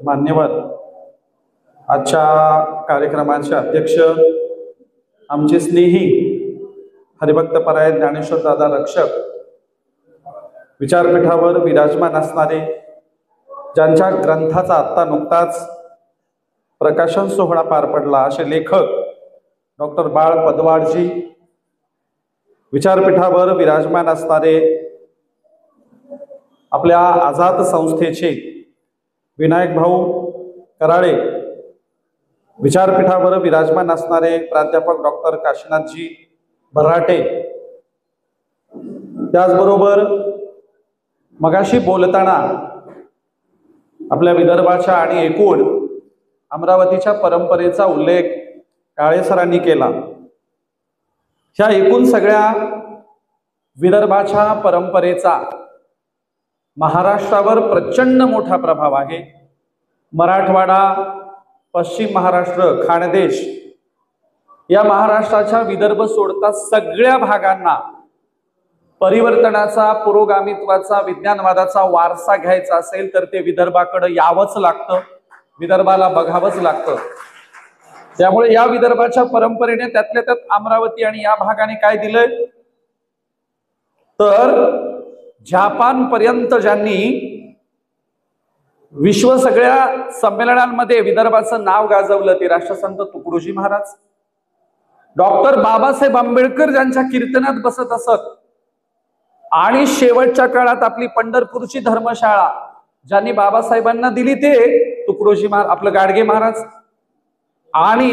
मान्यवर, आजच्या कार्यक्रमाचे अध्यक्ष आमचे स्नेही हरिभक्त परायण ज्ञानेश्वर दादा रक्षक, विचारपीठावर विराजमान असणारे, ज्यांच्या ग्रंथाचा आत्ता नुकताच प्रकाशन सोहळा पार पडला असे लेखक डॉक्टर बाळ पदवाडजी, विचारपीठावर विराजमान असणारे आपल्या आझाद संस्थेचे विनायक भाऊ कराळे, विचारपीठावर विराजमान असणारे प्राध्यापक डॉक्टर काशीनाथजी बर्हाटे, त्याचबरोबर मगाशी बोलताना आपल्या विदर्भाच्या आणि एकूण अमरावतीच्या परंपरेचा उल्लेख काळे सरांनी केला। ह्या एकूण सगळ्या विदर्भाच्या परंपरेचा महाराष्ट्रावर प्रचंड मोठा प्रभाव आहे। मराठवाडा, पश्चिम महाराष्ट्र, खानदेश या महाराष्ट्राच्या विदर्भ सोडता सगळ्या भागांना परिवर्तनाचा, पुरोगामित्वाचा, विज्ञानवादाचा वारसा घ्यायचा असेल तर ते विदर्भाकडे यावंच लागतं, विदर्भाला बघावंच लागतं। त्यामुळे या विदर्भाच्या परंपरेने त्यातल्या त्यात अमरावती आणि या भागाने काय दिलंय तर जपान पर्यंत ज्यांनी विश्व सगळ्या संमेलनांमध्ये विदर्भाचं नाव गाजवलं ते राष्ट्रसंत तुकडोजी महाराज, डॉक्टर बाबासाहेब आंबेडकर ज्यांच्या कीर्तनात बसत असत, आणि शेवटच्या काळात आपली पंढरपूरची धर्मशाळा ज्यांनी बाबासाहेबांना दिली ते तुकडोजी महाराज, आपलं गाडगे महाराज, आणि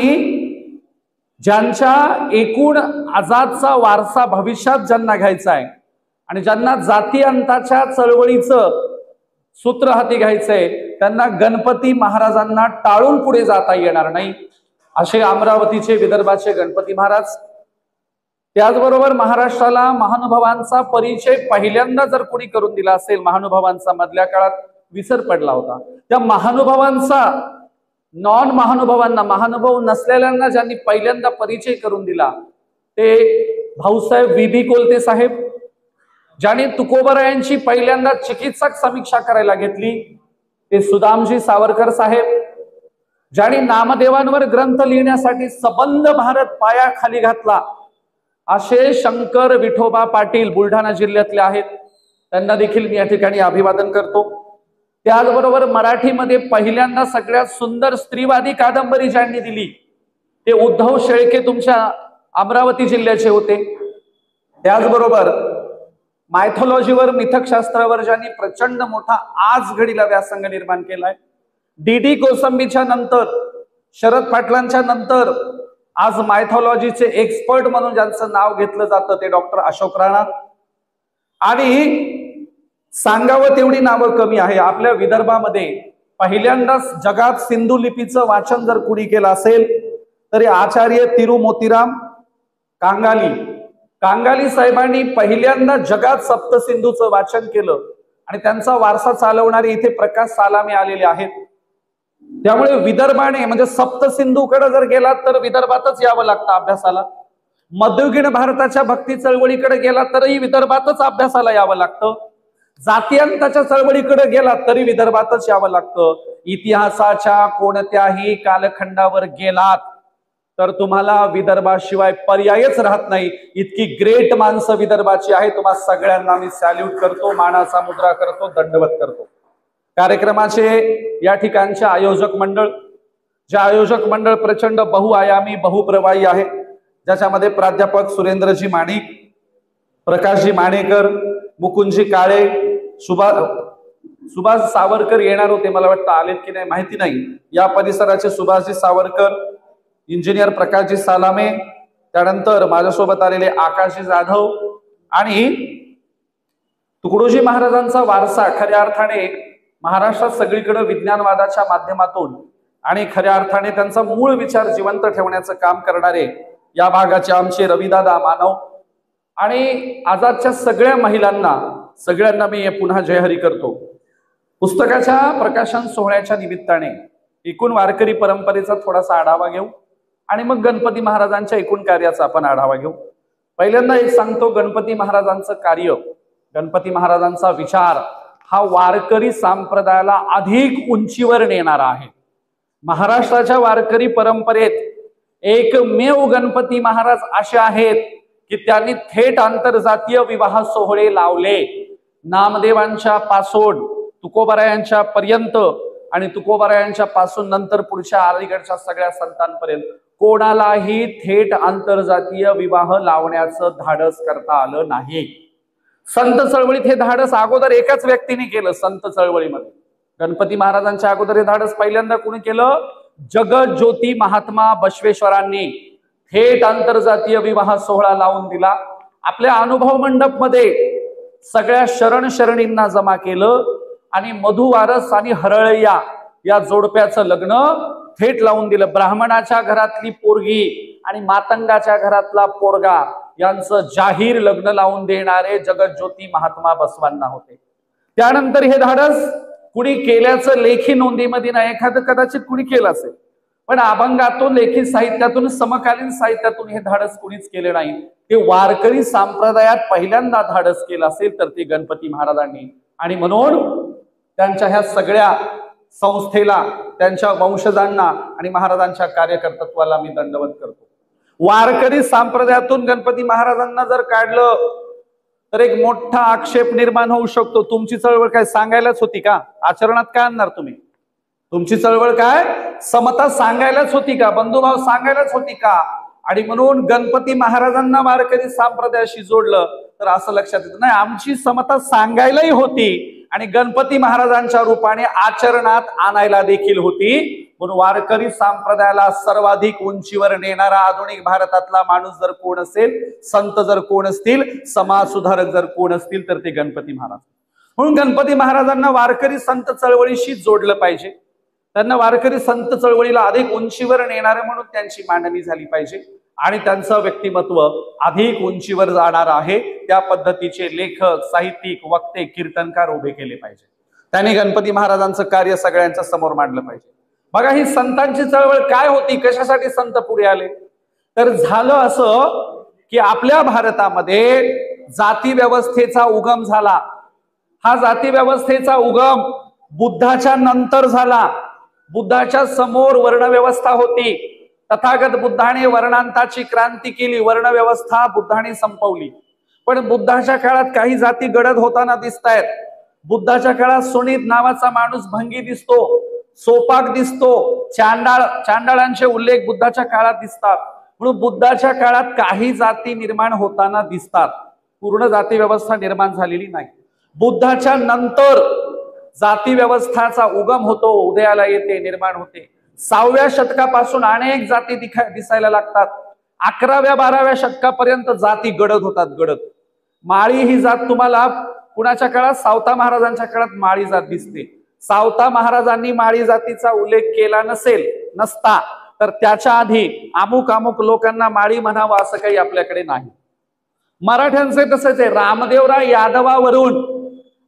ज्यांच्या एकूण आझादचा वारसा भविष्यात ज्यांना घ्यायचा आहे आणि ज्यांना जाती अंताच्या चळवळीचं सूत्र हाती घ्यायचंय त्यांना गणपती महाराजांना टाळून पुढे जाता येणार नाही, असे अमरावतीचे विदर्भाचे गणपती महाराज। त्याचबरोबर महाराष्ट्राला महानुभावांचा परिचय पहिल्यांदा जर कोणी करून दिला असेल, महानुभावांचा मधल्या काळात विसर पडला होता, त्या महानुभावांचा नॉन महानुभावांना, महानुभाव नसलेल्यांना ज्यांनी पहिल्यांदा परिचय करून दिला ते भाऊसाहेब विभी कोलते साहेब, ज्यांनी तुकोबरायांची पहिल्यांदा चिकित्सक समीक्षा करायला घेतली ते सुदामजी सावरकर साहेब, ज्यांनी नामदेवांवर ग्रंथ लिहिण्यासाठी सबंध भारत पाया खाली घातला असे शंकर विठोबा पाटील बुलढाणा जिल्ह्यातले आहेत, त्यांना देखील मी या ठिकाणी अभिवादन करतो। त्याचबरोबर मराठीमध्ये पहिल्यांदा सगळ्यात सुंदर स्त्रीवादी कादंबरी ज्यांनी दिली ते उद्धव शेळके तुमच्या अमरावती जिल्ह्याचे होते। त्याचबरोबर मायथॉलॉजीवर, मिथकशास्त्रावर ज्यांनी प्रचंड मोठा आज घडीला व्यासंग निर्माण केलाय, डी कोसंबीच्या नंतर, शरद पाटलांच्या नंतर आज मायथॉलॉजीचे एक्सपर्ट म्हणून ज्यांचं नाव घेतलं जातं ते डॉक्टर अशोक राणा, आणि सांगावं तेवढी नावं कमी आहे। आपल्या विदर्भामध्ये पहिल्यांदाच जगात सिंधू लिपीचं वाचन जर कुणी केलं असेल तरी आचार्य तिरुमोतीराम कांगाली साहेबांनी पहिल्यांदा जगात सप्तसिंधूचं वाचन केलं, आणि त्यांचा वारसा चालवणारे इथे प्रकाश सालामे आलेले आहेत। त्यामुळे विदर्भाने म्हणजे सप्तसिंधूकडे जर गेलात तर विदर्भातच यावं लागतं अभ्यासाला, मध्ययुगीन भारताच्या भक्ती चळवळीकडे गेलात तरीही विदर्भातच अभ्यासाला यावं लागतं, जातीयांताच्या चळवळीकडे गेलात तरी विदर्भातच यावं लागतं। इतिहासाच्या कोणत्याही कालखंडावर गेलात तर तुम्हाला विदर्भाशिवाय पर्यायच राहत नाही। इतकी ग्रेट माणसं विदर्भाची आहे, तुम्हा सगळ्यांना मी सॅल्यूट करतो, मानाचा मुद्रा करतो, दंडवत करतो। कार्यक्रमाचे या ठिकाणचे आयोजक मंडळ, जे आयोजक मंडळ प्रचंड बहुआयामी, बहुप्रवाही आहे, ज्याच्यामध्ये प्राध्यापक सुरेंद्रजी माणिक, प्रकाशजी माणेकर, मुकुंदजी काळे, सुभाष सावरकर येणार होते, मला वाटतं आलेत की नाही माहिती नाही, या परिसराचे सुभाषजी सावरकर, इंजिनियर प्रकाशजी सालामे, त्यानंतर माझ्यासोबत आलेले आकाशजी जाधव, आणि तुकडोजी महाराजांचा वारसा खऱ्या अर्थाने महाराष्ट्रात सगळीकडे विज्ञानवादाच्या माध्यमातून आणि खऱ्या अर्थाने त्यांचा मूळ विचार जिवंत ठेवण्याचं काम करणारे या भागाचे आमचे रविदादा मानव, आणि आझादच्या सगळ्या महिलांना सगळ्यांना मी पुन्हा जयहरी करतो। पुस्तकाच्या प्रकाशन सोहळ्याच्या निमित्ताने एकूण वारकरी परंपरेचा थोडासा आढावा घेऊ आणि मग गणपती महाराजांच्या एकूण कार्याचा आपण आढावा घेऊ। पहिल्यांदा एक सांगतो, गणपती महाराजांचं कार्य, गणपती महाराजांचा विचार हा वारकरी संप्रदायाला अधिक उंचीवर नेणारा आहे. महाराष्ट्राच्या वारकरी परंपरेत एकमेव गणपती महाराज असे आहेत की त्यांनी थेट आंतरजातीय विवाह सोहळे लावले. नामदेवांच्या पासून तुकोबारायांच्या पर्यंत आणि तुकोबारायांच्या पासून नंतर पुढच्या अलीकडच्या सगळ्या संतांपर्यंत कोणालाही थेट आंतरजातीय विवाह लावण्याचं धाडस करता आलं नाही. संत चळवळीत हे धाडस अगोदर एकाच व्यक्तीने केलं. संत चळवळीमध्ये गणपती महाराजांच्या अगोदर हे धाडस पहिल्यांदा कोणी केलं? जगज्योती महात्मा बसवेश्वरांनी थेट आंतरजातीय विवाह सोहळा लावून दिला. आपल्या अनुभव मंडप मध्ये सगळ्या शरण शरणींना जमा केलं आणि मधुवारस आणि हरळय्या या जोडप्याचं लग्न थेट लावून दिलं. ब्राह्मणाच्या घरातली पोरगी आणि मातंगाच्या घरातला पोरगा यांचं जाहीर लग्न लावून देणारे जगज्योती महात्मा बसवांना होते. त्यानंतर हे धाडस कुणी केल्याचं लेखी नोंदीमध्ये नाही, एखादं कदाचित कुणी केलं असेल, पण अभंगातून, लेखी साहित्यातून, समकालीन साहित्यातून हे धाडस कुणीच केले नाही. ते वारकरी संप्रदायात पहिल्यांदा धाडस केलं असेल तर ते गणपती महाराजांनी. आणि म्हणून त्यांच्या ह्या सगळ्या संस्थेला, त्यांच्या वंशजांना आणि महाराजांच्या कार्यकर्तृत्वाला मी दंडवत करतो. वारकरी संप्रदायातून गणपती महाराजांना जर काढलं तर एक मोठा आक्षेप निर्माण होऊ शकतो. तुमची चळवळ काय सांगायलाच होती का? आचरणात काय आणणार तुम्ही? तुमची चळवळ काय समता सांगायलाच होती का? बंधुभाव सांगायलाच होती का? आणि म्हणून गणपती महाराजांना वारकरी संप्रदायाशी जोडलं तर असं लक्षात येतं नाही, आमची समता सांगायलाही होती आणि गणपती महाराजांच्या रूपाने आचरणात आणायला देखील होती. म्हणून वारकरी संप्रदायाला सर्वाधिक उंचीवर नेणारा आधुनिक भारतातला माणूस जर कोण असेल, संत जर कोण असतील, समाज सुधारक जर कोण असतील तर ते गणपती महाराज. म्हणून गणपती महाराजांना वारकरी संत चळवळीशी जोडलं पाहिजे. त्यांना वारकरी संत चळवळीला अधिक उंचीवर नेणारे म्हणून त्यांची मांडणी झाली पाहिजे आणि त्यांचं व्यक्तिमत्व अधिक उंचीवर जाणार आहे. त्या पद्धतीचे लेखक, साहित्यिक, वक्ते, कीर्तनकार उभे केले पाहिजे. त्यांनी गणपती महाराजांचं कार्य सगळ्यांच्या समोर मांडलं पाहिजे. बघा, ही संतांची चळवळ काय होती, कशासाठी संत पुढे आले? तर झालं असं की आपल्या भारतामध्ये जाती व्यवस्थेचा उगम झाला. हा जाती व्यवस्थेचा उगम बुद्धाच्या नंतर झाला. बुद्धाच्या समोर वर्णव्यवस्था होती. तथागत बुद्धाने वर्णांताची क्रांती केली, वर्णव्यवस्था बुद्धाने संपवली. पण बुद्धाच्या काळात काही जाती गडद होताना दिसतायत. बुद्धाच्या काळात सुनीत नावाचा माणूस भंगी दिसतो, सोपाक दिसतो, चांडाळांचे उल्लेख बुद्धाच्या काळात दिसतात. म्हणून बुद्धाच्या काळात काही जाती निर्माण होताना दिसतात, पूर्ण जाती व्यवस्था निर्माण झालेली नाही. बुद्धाच्या नंतर जाती व्यवस्थाचा उगम होतो, उदयाला येते, निर्माण होते. 6व्या शतकापासून अनेक जाती दिसायला लागतात. 11व्या-12व्या शतकापर्यंत जाती गडद होतात, गडद. माळी ही जात तुम्हाला कुणाच्या काळात? सावता महाराजांच्या काळात माळी जात दिसते. सावता महाराजांनी माळी जातीचा उल्लेख केला नसता तर त्याच्या आधी अमुक अमुक लोकांना माळी म्हणावं असं काही आपल्याकडे नाही. मराठ्यांचे तसंच आहे. रामदेवराव यादवावरून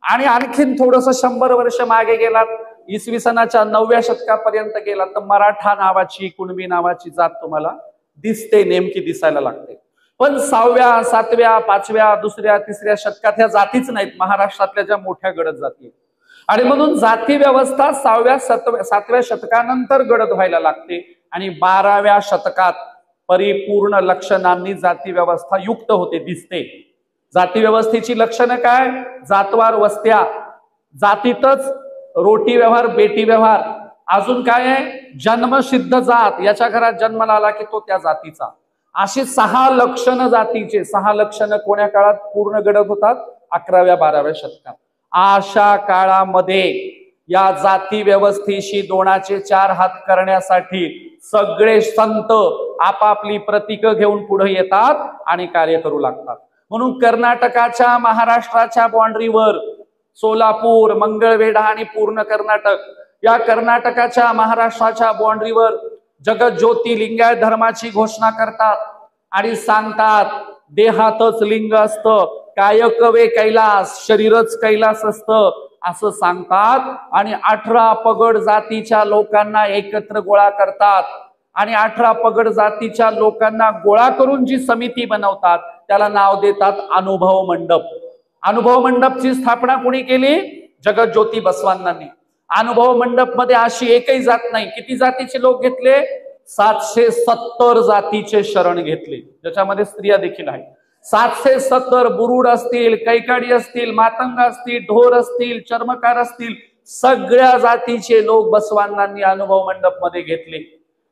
आणि आणखीन थोडस 100 वर्ष मागे गेलात, इसवी सनाच्या 9व्या शतकापर्यंत गेला तर मराठा नावाची, कुणबी नावाची जात तुम्हाला दिसते, नेमकी दिसायला लागते. पण 6व्या, 7व्या, 5व्या, 2ऱ्या, 3ऱ्या शतकात ह्या जातीच नाहीत, महाराष्ट्रातल्या ज्या मोठ्या गडद जाती. आणि म्हणून जाती व्यवस्था 6व्या, 7व्या शतकानंतर गडद व्हायला लागते आणि 12व्या शतकात परिपूर्ण लक्षणांनी जाती व्यवस्था युक्त होते, दिसते. जाती व्यवस्थेची लक्षणं काय? जातवार वस्त्या, जातीतच रोटी व्यवहार, बेटी व्यवहार. अजून काय आहे? जन्मसिद्ध जात, याच्या घरात जन्माला आला की तो त्या जातीचा. अशी 6 लक्षणं जातीचे. 6 लक्षणं कोण्या काळात पूर्ण गडद होतात? 11व्या-12व्या शतकात. अशा काळामध्ये या जाती व्यवस्थेशी 2चे 4 हात करण्यासाठी सगळे संत आपापली प्रतीक घेऊन पुढे येतात आणि कार्य करू लागतात. म्हणून कर्नाटकाच्या, महाराष्ट्राच्या बाउंड्रीवर सोलापूर, मंगळवेढा आणि पूर्ण कर्नाटक, या कर्नाटकाच्या, महाराष्ट्राच्या बाउंड्रीवर जगज्योती लिंगायत धर्माची घोषणा करतात आणि सांगतात देहातच लिंग असतं, कायकवे कैलास, शरीरच कैलास असतं असं सांगतात. आणि 18 पगड जातीच्या लोकांना एकत्र गोळा करतात आणि 18 पगड जातीच्या लोकांना गोळा करून जी समिती बनवतात त्याला नाव देतात अनुभव मंडप. अनुभव मंडपची स्थापना कोणी केली? जगज्योती बसवांनांनी. अनुभव मंडप मध्ये अशी एकही जात नाही. किती जातीचे लोक घेतले? 770 जातीचे शरण घेतले, ज्याच्यामध्ये स्त्रिया देखील आहेत. 770 बुरुड असतील, कैकाडी असतील, मातंग असतील, ढोर असतील, चर्मकार असतील, सगळ्या जातीचे लोक बसवांनांनी अनुभव मंडप मध्ये घेतले.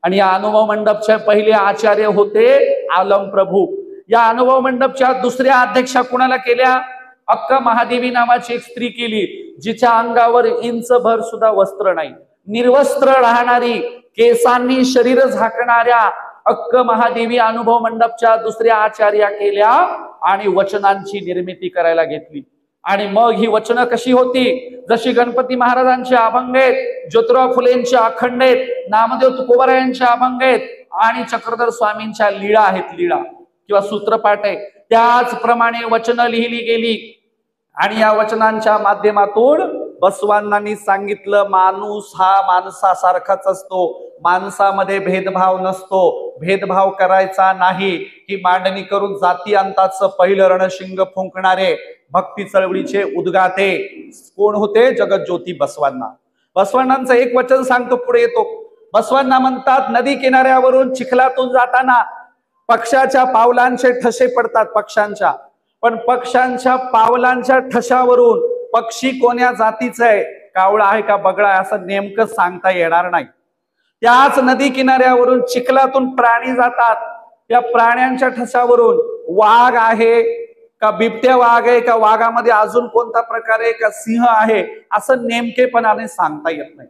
आणि या अनुभव मंडपचे पहिले आचार्य होते आलम प्रभू. या अनुभव मंडपच्या दुसऱ्या अध्यक्षा कुणाला केल्या? अक्क महादेवी नावाची एक स्त्री केली, जिच्या अंगावर इंचभर सुद्धा वस्त्र नाही, निर्वस्त्र राहणारी, केसांनी शरीर झाकणाऱ्या अक्क महादेवी अनुभव मंडपच्या दुसऱ्या आचार्या केल्या आणि वचनांची निर्मिती करायला घेतली. आणि मग ही वचनं कशी होती? जशी गणपती महाराजांचे अभंग आहेत, ज्योतिराव फुलेंचे अखंड आहेत, नामदेव तुकोबारायांचे अभंग आहेत आणि चक्रधर स्वामींच्या लीळा आहेत, लीळा किंवा सूत्रपाठ आहे, त्याचप्रमाणे वचनं लिहिली गेली. आणि या वचनांच्या माध्यमातून बसवांनांनी सांगितलं, माणूस हा माणसासारखाच असतो, माणसामध्ये भेदभाव नसतो, भेदभाव करायचा नाही, ही मांडणी करून जाती अंताचं पहिलं रणशिंग फुंकणारे भक्ती चळवळीचे उद्गाते कोण होते? जगज्योती बसवांना. बसवांनांचं एक वचन सांगतो, पुढे येतो. बसवांना म्हणतात, नदी किनाऱ्यावरून चिखलातून जाताना पक्षाच्या पावलांचे ठसे पडतात, पक्ष्यांच्या, पण पक्ष्यांच्या पावलांच्या ठशावरून पक्षी कोण्या जातीचा आहे, कावळा आहे का बगळा आहे, असं नेमकं सांगता येणार नाही. त्याच नदी किनाऱ्यावरून चिखलातून प्राणी जातात, त्या प्राण्यांच्या ठशावरून वाघ आहे का बिबट्या वाघ आहे का वाघामध्ये अजून कोणता प्रकार आहे का सिंह आहे, असं नेमकेपणाने सांगता येत नाही.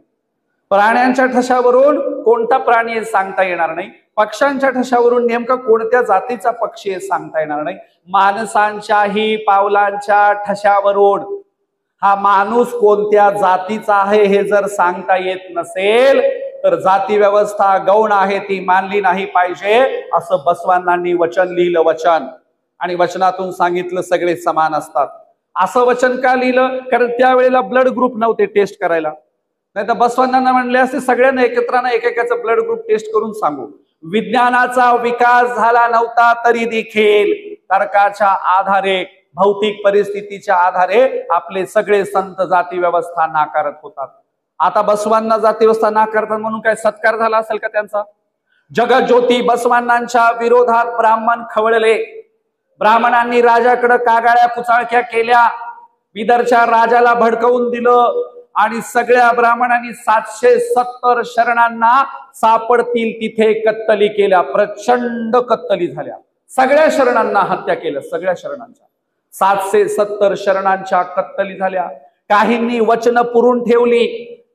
प्राण्यांच्या ठशावरून कोणता प्राणी आहे सांगता येणार नाही, पक्ष्यांच्या ठशावरून नेमका कोणत्या जातीचा पक्षी आहे सांगता येणार नाही. माणसांच्याही पावलांच्या ठशावरून हा माणूस कोणत्या जातीचा आहे हे जर सांगता येत नसेल तर जाती व्यवस्था गौण आहे, ती मानली नाही पाहिजे, असं बसवांनांनी वचन लिहिलं. वचन आणि वचनातून सांगितलं सगळे समान असतात. असं वचन का लिहिलं? कारण त्यावेळेला ब्लड ग्रुप नव्हते टेस्ट करायला, नाही तर बसवांना म्हणले असते सगळ्यांना एकत्रानं एकेकाचं ब्लड ग्रुप टेस्ट करून सांगू. विज्ञानाचा विकास झाला नव्हता तरी देखील तर्काच्या आधारे, भौतिक परिस्थितीच्या आधारे आपले सगळे संत जाती व्यवस्था नाकारत होतात. आता बसवांना जाती व्यवस्था नाकारतात म्हणून काय सत्कार झाला असेल का त्यांचा? जगज्योती बसवांनांच्या विरोधात ब्राह्मण खवळले. ब्राह्मणांनी राजाकडे कागाळ्या कुचाळक्या केल्या, बिदरच्या राजाला भडकवून दिलं आणि सगळ्या ब्राह्मणांनी 770 शरणांना सापडतील तिथे कत्तली केल्या. प्रचंड कत्तली झाल्या, सगळ्या शरणांना हत्या केलं, सगळ्या शरणांच्या 770 शरणांच्या कत्तली झाल्या. काहींनी वचन पुरून ठेवली,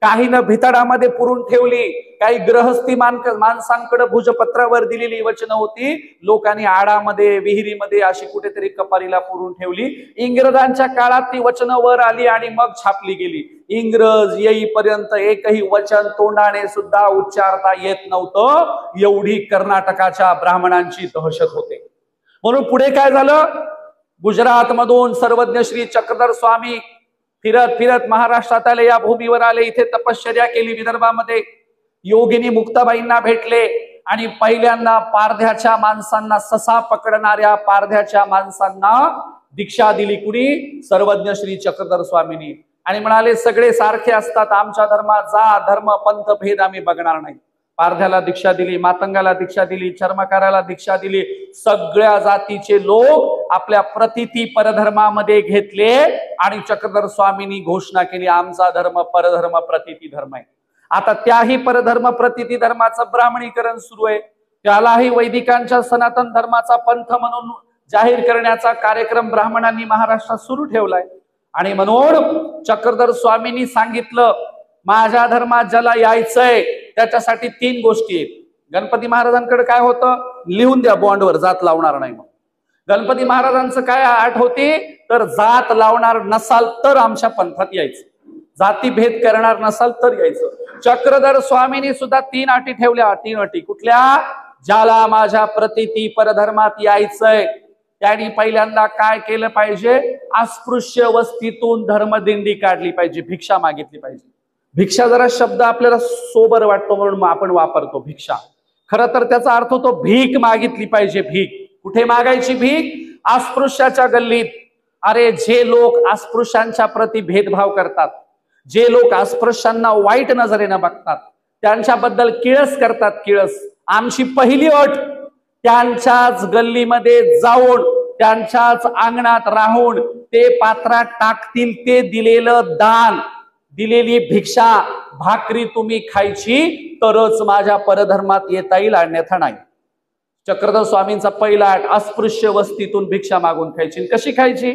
काहीनं भितडामध्ये पुरून ठेवली, काही ग्रहस्थी माणसांकडे भुजपत्रावर दिलेली वचनं होती, लोकांनी आडामध्ये विहिरीमध्ये अशी कुठेतरी कपारीला पुरून ठेवली. इंग्रजांच्या काळात ती वचनं वर आली आणि मग छापली गेली. इंग्रज येईपर्यंत एकही वचन तोंडाने सुद्धा उच्चारता येत नव्हतं, एवढी कर्नाटकाच्या ब्राह्मणांची दहशत होते. म्हणून पुढे काय झालं? गुजरात मधून सर्वज्ञ श्री चक्रधर स्वामी फिरत फिरत महाराष्ट्रात आले, या भूमीवर आले, इथे तपश्चर्या केली. विदर्भामध्ये योगिनी मुक्ताबाईंना भेटले आणि पहिल्यांदा पारध्याच्या माणसांना, ससा पकडणाऱ्या पारध्याच्या माणसांना दीक्षा दिली. कुणी? सर्वज्ञ श्री चक्रधर स्वामींनी. आणि म्हणाले सगळे सारखे असतात, आमच्या धर्मात जात धर्म पंथ भेद आम्ही बघणार नाही. पारध्याला दीक्षा दिली, मातंगाला दीक्षा दिली, चर्मकाराला दीक्षा दिली. सगळ्या जातीचे लोक आपल्या प्रतिती परधर्मामध्ये घेतले आणि चक्रधर स्वामींनी घोषणा केली, आमचा धर्म परधर्म प्रतिती धर्म आहे. आता त्याही परधर्म प्रतिती धर्माचं ब्राह्मणीकरण सुरू आहे, त्यालाही वैदिकांच्या सनातन धर्माचा पंथ म्हणून जाहीर करण्याचा कार्यक्रम ब्राह्मणांनी महाराष्ट्रात सुरू ठेवलाय. आणि म्हणून चक्रधर स्वामींनी सांगितलं, माझ्या धर्मात ज्याला यायचंय त्याच्यासाठी 3 गोष्टी आहेत. गणपती महाराजांकडे काय होतं? लिहून द्या बॉन्डवर, जात लावणार नाही. मग गणपती महाराजांचं काय अट होती? तर जात लावणार नसाल तर आमच्या पंथात यायचं, जाती भेद करणार नसाल तर यायचं. चक्रधर स्वामींनी सुद्धा 3 अटी ठेवल्या. 3 अटी कुठल्या? ज्याला माझ्या प्रतिती परधर्मात यायचंय त्यांनी पहिल्यांदा काय केलं पाहिजे? अस्पृश्य वस्तीतून धर्मदिंडी काढली पाहिजे, भिक्षा मागितली पाहिजे. भिक्षा जरा शब्द आपल्याला सोबर वाटतो म्हणून आपण वापरतो भिक्षा, खरं तर त्याचा अर्थ होतो भीक मागितली पाहिजे. भीक कुठे मागायची? भीक अस्पृश्याच्या गल्लीत, अरे जे लोक अस्पृश्यांच्या प्रती भेदभाव करतात, जे लोक अस्पृश्यांना वाईट नजरेनं बघतात, त्यांच्याबद्दल किळस करतात, किळस, आमची पहिली अट त्यांच्याच गल्लीमध्ये जाऊन त्यांच्याच अंगणात राहून ते पात्रात टाकतील ते दिलेलं दान, दिलेली भिक्षा भाकरी तुम्ही खायची, तरच माझ्या परधर्मात येता येईल, अन्यथा नाही. चक्रधर स्वामींचा पहिला अट, अस्पृश्य वस्तीतून भिक्षा मागून खायची. कशी खायची?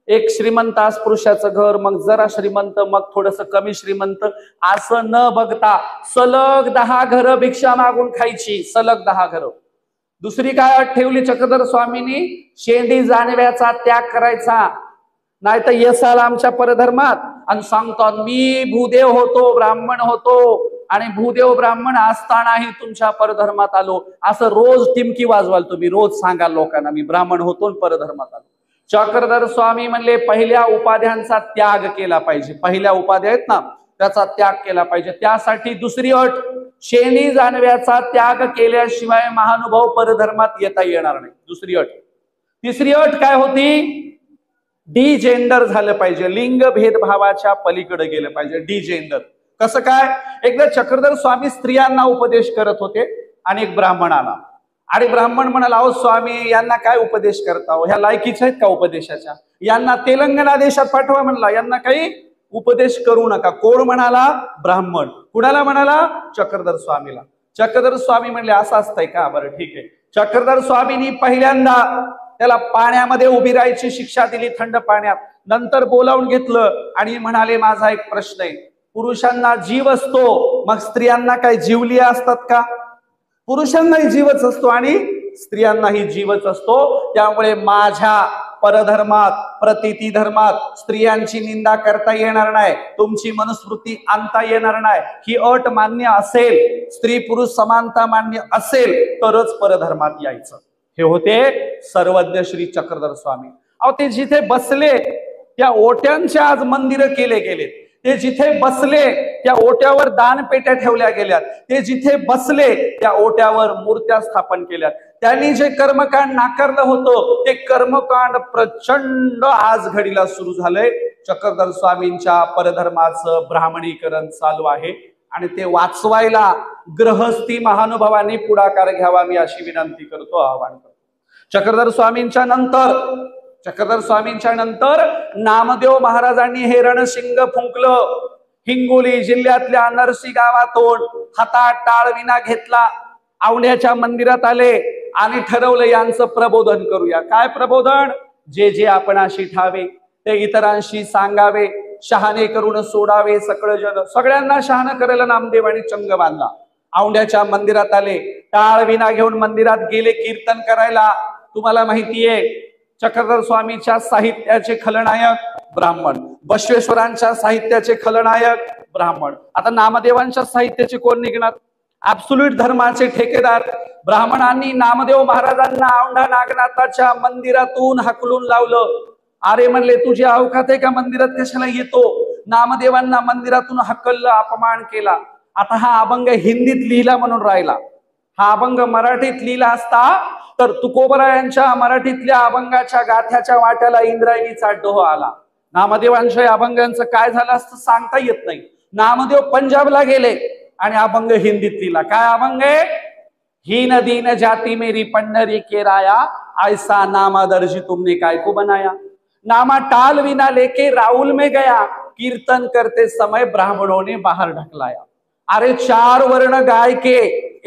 एक श्रीमंत अस्पृश्याचं घर, मग जरा श्रीमंत, मग थोडस कमी श्रीमंत, असं न बघता सलग 10 घरं भिक्षा मागून खायची, सलग 10 घरं. दुसरी काय अट ठेवली चक्रधर स्वामींनी? शेंडी जानव्याचा त्याग करायचा, नाही तर येसाल आमच्या परधर्मात. आणि सांगतात मी भूदेव होतो, ब्राह्मण होतो, आणि भूदेव ब्राह्मण असतानाही तुमच्या परधर्मात आलो, असं रोज टिमकी वाजवाल तुम्ही, रोज सांगाल लोकांना मी ब्राह्मण होतो आणि परधर्मात आलो. चक्रधर स्वामी म्हणले पहिल्या उपाध्यांचा त्याग केला पाहिजे, पहिल्या उपाध्या आहेत ना त्याचा त्याग केला पाहिजे. त्यासाठी दुसरी अट, शेणी जानव्याचा त्याग केल्याशिवाय महानुभाव परधर्मात येता येणार नाही, दुसरी अट. तिसरी अट काय होती? डिजेंडर झालं पाहिजे, लिंग भेदभावाच्या पलीकडे गेलं पाहिजे, डिजेंडर. कसं काय? एकदा चक्रधर स्वामी स्त्रियांना उपदेश करत होते आणि एक ब्राह्मण आला, आणि ब्राह्मण म्हणाला, अहो स्वामी यांना काय उपदेश करता, ह्या लायकीच्या आहेत का उपदेशाच्या, यांना तेलंगणा देशात पाठवा म्हणला, यांना काही उपदेश करू नका. कोण म्हणाला? ब्राह्मण. कुणाला म्हणाला? चक्रधर स्वामीला. चक्रधर स्वामी म्हणले असं असतंय का? बरं ठीक आहे. चक्रधर स्वामींनी पहिल्यांदा त्याला पाण्यामध्ये उभी राहायची शिक्षा दिली, थंड पाण्यात. नंतर बोलावून घेतलं आणि म्हणाले, माझा एक प्रश्न आहे, पुरुषांना जीव असतो, मग स्त्रियांना काय जीवलिया असतात का? पुरुषांनाही जीवच असतो आणि स्त्रियांनाही जीवच असतो, त्यामुळे माझ्या परधर्मात, प्रतिती धर्मात स्त्रियांची निंदा करता येणार नाही, तुमची मनुस्मृती आणता येणार नाही. ही अट मान्य असेल, स्त्री पुरुष समानता मान्य असेल, तरच परधर्मात यायचं. हे होते सर्वज्ञ श्री चक्रधर स्वामी. अहो ते जिथे बसले त्या ओट्यांचे आज मंदिर केले गेले, ते जिथे बसले त्या ओट्यावर दानपेट्या ठेवल्या गेल्यात, ते जिथे बसले त्या ओट्यावर मूर्त्या स्थापन केल्यात. त्यांनी जे कर्मकांड नाकारलं होतं ते कर्मकांड प्रचंड आज घडीला सुरू झालंय. चक्रधर स्वामींच्या परधर्माचं ब्राह्मणीकरण चालू आहे आणि ते वाचवायला गृहस्थी महानुभावांनी पुढाकार घ्यावा, मी अशी विनंती करतो, आवाहन करतो. चक्रधर स्वामींच्या नंतर नामदेव महाराजांनी हे रणशिंग फुंकलं. हिंगोली जिल्ह्यातल्या नरसी गावातून हातात टाळविना घेतला, औंढ्याच्या मंदिरात आले आणि ठरवलं यांचं प्रबोधन करूया. काय प्रबोधन? जे जे आपणाशी ठावे ते इतरांशी सांगावे, शहाणे करून सोडावे सकळ जग. सगळ्यांना शहाणं करायला नामदेवांनी चंग बांधला. औंढ्याच्या मंदिरात आले, टाळविना घेऊन मंदिरात गेले कीर्तन करायला. तुम्हाला माहितीये चक्रधर स्वामीच्या साहित्याचे खलनायक ब्राह्मण, बसवेश्वरांच्या साहित्याचे खलनायक ब्राह्मण. आता नामदेवांच्या साहित्याचे कोण निघणार? ऍब्सोल्यूट धर्माचे ठेकेदार. ब्राह्मणांनी नामदेव महाराजांना औंढा नागनाथाच्या मंदिरातून हाकलून लावलं. अरे म्हणले तुझी अवकात आहे का मंदिरात कशाला येतो? नामदेवांना मंदिरातून हकललं, अपमान केला. आता हा अभंग हिंदीत लिहिला म्हणून राहिला, हा अभंग मराठीत लिहिला असता तर तुकोबरायांच्या मराठीतल्या अभंगाच्या गाथ्याच्या वाट्याला इंद्रायणीचा डोह आला. नामदेवांच्या अभंगांचं काय झालं असतं सांगता येत नाही. नामदेव पंजाबला गेले आणि अभंग हिंदीत लिहिला. काय अभंग आहे? हीन दीन जाती मेरी पंढरी के राया, ऐसा नामा दर्जी तुमने काय को बनाया. नामा टाल विना लेके राहुल में गया, कीर्तन करते समय ब्राह्मणों ने बाहर ढकलाया. अरे 4 वर्ण गाय के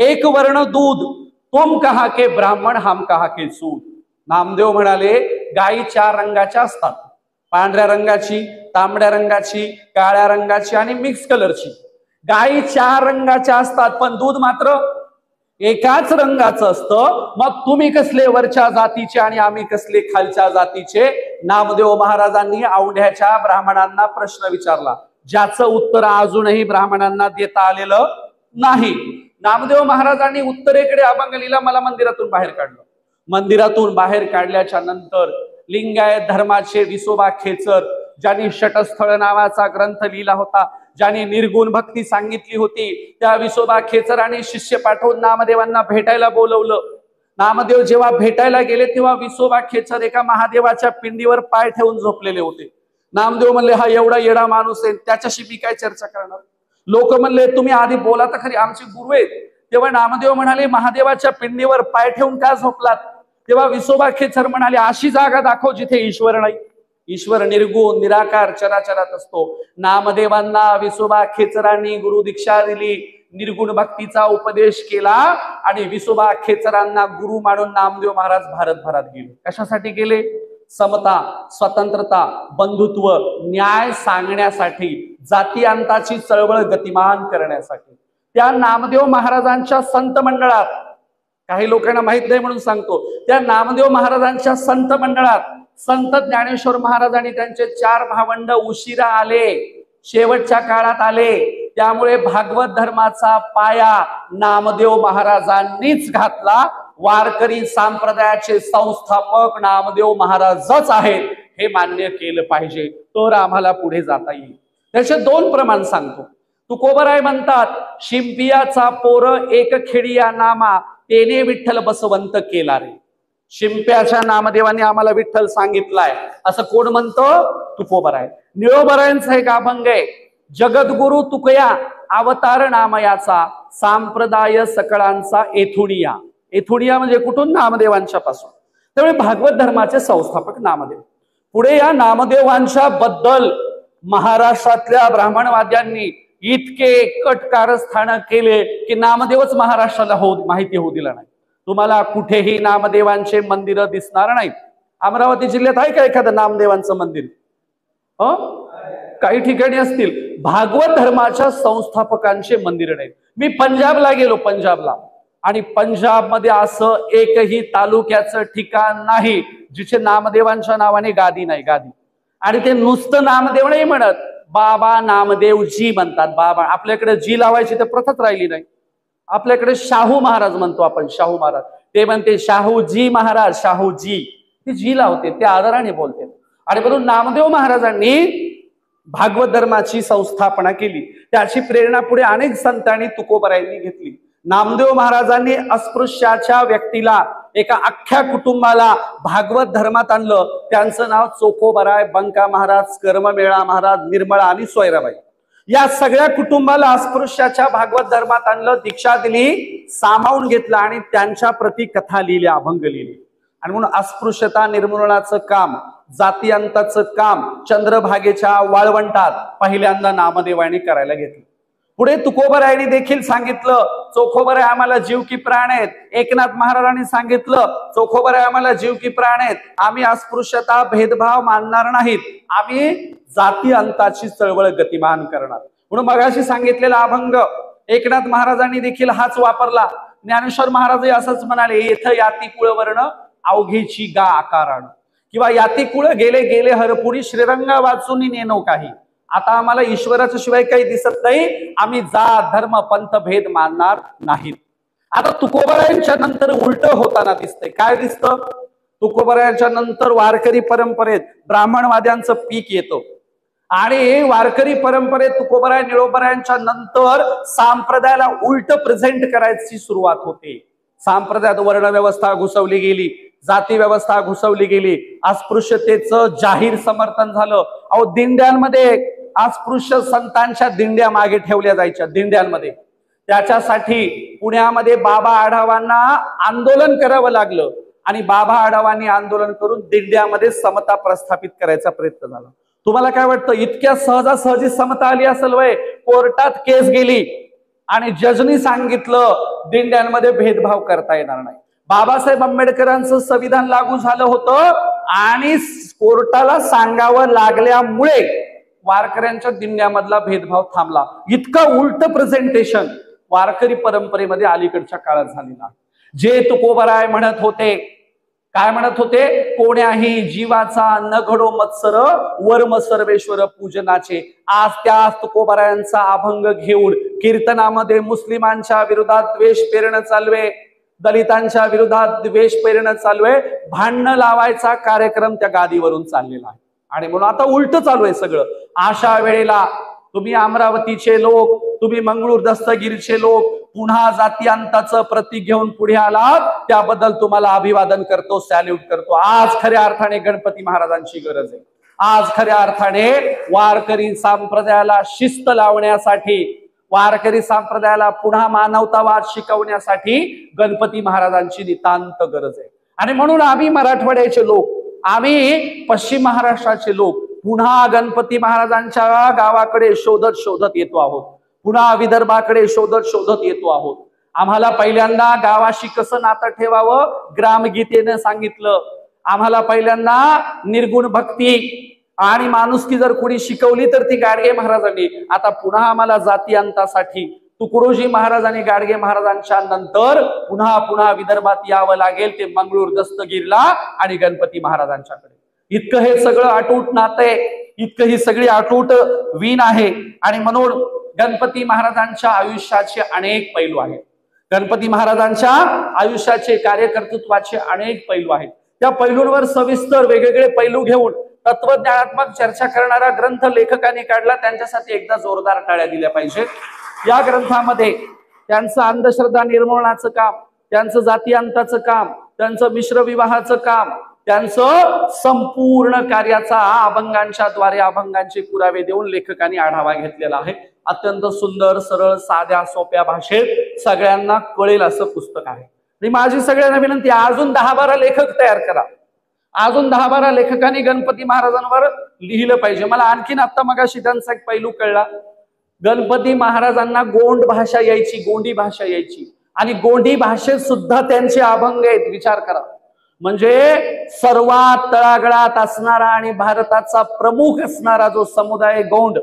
1 वर्ण दूध, तुम कहा के ब्राह्मण हम कहा के सूद. नामदेव म्हणाले गायी 4 रंगाच्या असतात, पांढऱ्या रंगाची, तांबड्या रंगाची, काळ्या रंगाची आणि मिक्स कलरची. गायी 4 रंगाच्या असतात पण दूध मात्र एकाच रंगाचं असतं. मग तुम्ही कसले वरच्या जातीचे आणि आम्ही कसले खालच्या जातीचे? नामदेव महाराजांनी औंढ्याच्या ब्राह्मणांना प्रश्न विचारला, ज्याचं उत्तर अजूनही ब्राह्मणांना देता आलेलं नाही. नामदेव महाराजांनी उत्तरेकडे अभंग लिहिला, मला मंदिरातून बाहेर काढलं. मंदिरातून बाहेर काढल्याच्या नंतर लिंगायत धर्माचे विसोबा खेचर, ज्यांनी षटस्थळ नावाचा ग्रंथ लिहिला होता, ज्यांनी निर्गुण भक्ती सांगितली होती, त्या विसोबा खेचरांनी शिष्य पाठवून नामदेवांना भेटायला बोलवलं. नामदेव जेव्हा भेटायला गेले तेव्हा विसोबा खेचर एका महादेवाच्या पिंडीवर पाय ठेवून झोपलेले होते. नामदेव म्हणले हा एवढा येडा माणूस आहे, त्याच्याशी मी काय चर्चा करणार. लोक म्हणले तुम्ही आधी बोला तर खरी, आमचे गुरु आहेत. तेव्हा नामदेव म्हणाले महादेवाच्या पिंडीवर पाय ठेवून का झोपलात. तेव्हा विसोबा खेचर म्हणाले अशी जागा दाखव जिथे ईश्वर नाही. ईश्वर निर्गुण निराकार चराचरात असतो. नामदेवांना विसोबा खेचरांनी गुरु दीक्षा दिली, निर्गुण भक्तीचा उपदेश केला आणि विसोबा खेचरांना गुरु मानून नामदेव महाराज भारतभरात गेले. कशासाठी गेले. समता, स्वतंत्रता, बंधुत्व, न्याय सांगण्यासाठी, जातीयांताची चळवळ गतिमान करण्यासाठी. त्या नामदेव महाराजांच्या संत मंडळात, काही लोकांना माहित नाही म्हणून सांगतो, त्या नामदेव महाराजांच्या संत मंडळात संत ज्ञानेश्वर महाराज आणि त्यांचे 4 भावंड उशिरा आले, शेवटच्या काळात आले. त्यामुळे भागवत धर्माचा पाया नामदेव महाराजांनीच घातला. वारकरी संप्रदायाचे संस्थापक नामदेव महाराजच आहेत हे मान्य केलं पाहिजे, तर आम्हाला पुढे जाता येईल. त्याचे 2 प्रमाण सांगतो. तुकोबराय म्हणतात शिंपियाचा पोर एक खेडिया नामा, तेने विठ्ठल बसवंत केला रे. शिंप्याच्या नामदेवाने आम्हाला विठ्ठल सांगितलाय असं कोण म्हणतं. तुकोबराय. निळोबरायांचा एक अभंग आहे, जगद्गुरु तुकया अवतार नामयाचा, संप्रदाय सकळांचा एथुडिया. एथुडिया म्हणजे कुठून. नामदेवांच्या पासून. त्यामुळे भागवत धर्माचे संस्थापक नामदेव. पुढे या नामदेवांच्या बद्दल महाराष्ट्रातल्या ब्राह्मणवाद्यांनी इतके कट कारस्थान केले की नामदेवच महाराष्ट्राला माहिती होऊ दिला नाही. तुम्हाला कुठेही नामदेवांचे मंदिर दिसणार नाहीत. अमरावती जिल्ह्यात आहे का एखादं नामदेवांचं मंदिर. काही ठिकाणी असतील. भागवत धर्माच्या संस्थापकांचे मंदिर नाहीत. मी पंजाबला गेलो, पंजाबला, आणि पंजाबमध्ये असं एकही तालुक्याचं ठिकाण नाही जिथे नामदेवांच्या नावाने गादी नाही. गादी. आणि ते नुसतं नामदेव नाही म्हणत, बाबा नामदेवजी म्हणतात. बाबा. आपल्याकडे जी लावायची तर प्रथाच राहिली नाही. आपल्याकडे शाहू महाराज म्हणतो आपण. शाहू महाराज. ते म्हणते शाहूजी महाराज, शाहूजी. ती जी लावते, ते आदराने बोलते. आणि म्हणून नामदेव महाराजांनी भागवत धर्माची संस्थापना केली. त्याची प्रेरणा पुढे अनेक संतांनी तुकोबरायांनी घेतली. नामदेव महाराजांनी अस्पृश्याच्या व्यक्तीला, एका अख्ख्या कुटुंबाला भागवत धर्मात आणलं. त्यांचं नाव चोखोबराय, बंका महाराज, कर्ममेळा महाराज, निर्मळा आणि सोयराबाई. या सगळ्या कुटुंबाला अस्पृश्याच्या भागवत धर्मात आणलं, दीक्षा दिली, सामावून घेतलं आणि त्यांच्या प्रती कथा लिहिल्या, अभंग लिहिले. आणि म्हणून अस्पृश्यता निर्मूलनाचं काम, जातीयांताचं काम चंद्रभागेच्या वाळवंटात पहिल्यांदा नामदेवांनी करायला घेतलं. पुढे तुकोबरायांनी देखील सांगितलं चोखोबराय आम्हाला जीव की प्राण आहेत. एकनाथ महाराजांनी सांगितलं चोखोबराय आम्हाला जीव की प्राण आहेत. आम्ही अस्पृश्यता भेदभाव मानणार नाहीत. आम्ही जाती अंताची चळवळ गतिमान करणार. म्हणून मगाशी सांगितलेला अभंग एकनाथ महाराजांनी देखील हाच वापरला. ज्ञानेश्वर महाराज असंच म्हणाले, येथ याती कुळ वर्ण अवघीची गा आकाराण, किंवा याती कुळ गेले गेले हरपुरी श्रीरंगा वाचून नेनो काही. आता आम्हाला ईश्वराच्या शिवाय काही दिसत नाही. आम्ही जात धर्म पंथ भेद मानणार नाहीत. आता तुकोबरायांच्या नंतर उलट होताना दिसतंय. काय दिसतं. तुकोबरायांच्या नंतर वारकरी परंपरेत ब्राह्मणवाद्यांचं पीक येतं आणि वारकरी परंपरेत तुकोबराय निळोबरायांच्या नंतर संप्रदायाला उलट प्रेझेंट करायची सुरुवात होते. संप्रदायात वर्ण व्यवस्था घुसवली गेली, जाती व्यवस्था घुसवली गेली, अस्पृश्यतेचं जाहीर समर्थन झालं. अहो दिंड्यांमध्ये अस्पृश्य संतांच्या दिंड्या मागे ठेवल्या जायच्या दिंड्यांमध्ये. त्याच्यासाठी पुण्यामध्ये बाबा आढावांना आंदोलन करावं लागलं आणि बाबा आढावांनी आंदोलन करून दिंड्यामध्ये समता प्रस्थापित करायचा प्रयत्न झाला. तुम्हाला काय वाटतं इतक्या सहजासहजी समता आली असेल वय. कोर्टात केस गेली आणि जजनी सांगितलं दिंड्यांमध्ये भेदभाव करता येणार नाही. बाबासाहेब आंबेडकरांचं संविधान लागू झालं होतं आणि कोर्टाला सांगावं लागल्यामुळे वारकऱ्यांच्या दिंड्यामधला भेदभाव थांबला. इतकं उलट प्रेझेंटेशन वारकरी परंपरेमध्ये अलीकडच्या काळात झालेला. जे तुकोबराय म्हणत होते, काय म्हणत होते, कोण्याही जीवाचा न घडो मत्सर वर्म सर्वेश्वर पूजनाचे. आज त्या तुकोबरायांचा अभंग घेऊन कीर्तनामध्ये मुस्लिमांच्या विरोधात द्वेष पेरणं चालवे, दलितांच्या विरोधात द्वेष पेरणं चालवे, भांडणं लावायचा कार्यक्रम त्या गादीवरून चाललेला आहे. आणि म्हणून आता उलट चालू आहे सगळं. अशा वेळेला तुम्ही अमरावतीचे लोक, तुम्ही मंगळूर दस्तगिरीचे लोक, पुन्हा जातीअंताचं प्रतीक घेऊन पुढे आलात, त्याबद्दल तुम्हाला अभिवादन करतो, सॅल्यूट करतो. आज खऱ्या अर्थाने गणपती महाराजांची गरज आहे. आज खऱ्या अर्थाने वारकरी संप्रदायाला शिस्त लावण्यासाठी, वारकरी संप्रदायाला पुन्हा मानवतावाद शिकवण्यासाठी गणपती महाराजांची नितांत गरज आहे. आणि म्हणून आम्ही मराठवाड्याचे लोक, आम्ही पश्चिम महाराष्ट्राचे लोक पुन्हा गणपती महाराजांच्या गावाकडे शोधत शोधत येतो आहोत, पुन्हा विदर्भाकडे शोधत शोधत येतो आहोत. आम्हाला पहिल्यांदा गावाशी कसं नातं ठेवावं ग्रामगीतेने सांगितलं. आम्हाला पहिल्यांदा निर्गुण भक्ती आणि माणुसकी जर कोणी शिकवली तर ती गाडगे महाराजांनी. आता पुन्हा आम्हाला जातीअंतासाठी तुकडोजी महाराज आणि गाडगे महाराजांच्या नंतर पुन्हा पुन्हा विदर्भात यावं लागेल, ते मंगळूर, दस्तगीरला आणि गणपती महाराजांच्याकडे. इतकं हे सगळं अटूट नातं आहे, इतकं ही सगळी अटूट वीण आहे. आणि म्हणून गणपती महाराजांच्या आयुष्याचे अनेक पैलू आहेत. गणपती महाराजांच्या आयुष्याचे कार्यकर्तृत्वाचे अनेक पैलू आहेत. त्या पैलूंवर सविस्तर वेगवेगळे पैलू घेऊन तत्वज्ञानात्मक चर्चा करणारा ग्रंथ लेखकांनी काढला. त्यांच्यासाठी एकदा जोरदार टाळ्या दिल्या पाहिजे. या ग्रंथामध्ये त्यांचं अंधश्रद्धा निर्मूलनाचं काम, त्यांचं जातीअंताचं काम, त्यांचं मिश्र विवाहाचं काम, त्यांचं संपूर्ण कार्याचा अभंगांच्या द्वारे अभंगांचे पुरावे देऊन लेखकांनी आढावा घेतलेला आहे. अत्यंत सुंदर, सरळ, साध्या, सोप्या भाषेत सगळ्यांना कळेल असं पुस्तक आहे. आणि माझी सगळ्यांना विनंती, अजून 10-12 लेखक तयार करा. अजून 10-12 लेखकांनी गणपती महाराजांवर लिहिलं पाहिजे. मला आणखीन आता मगाशी त्यांचा एक पैलू कळला. गणपती महाराजांना गोंड भाषा यायची, गोंडी भाषा यायची, आणि गोंडी भाषेत सुद्धा त्यांचे अभंग आहेत. विचार करा. म्हणजे सर्वात तळागाळात असणारा आणि भारताचा प्रमुख असणारा जो समुदाय गोंड,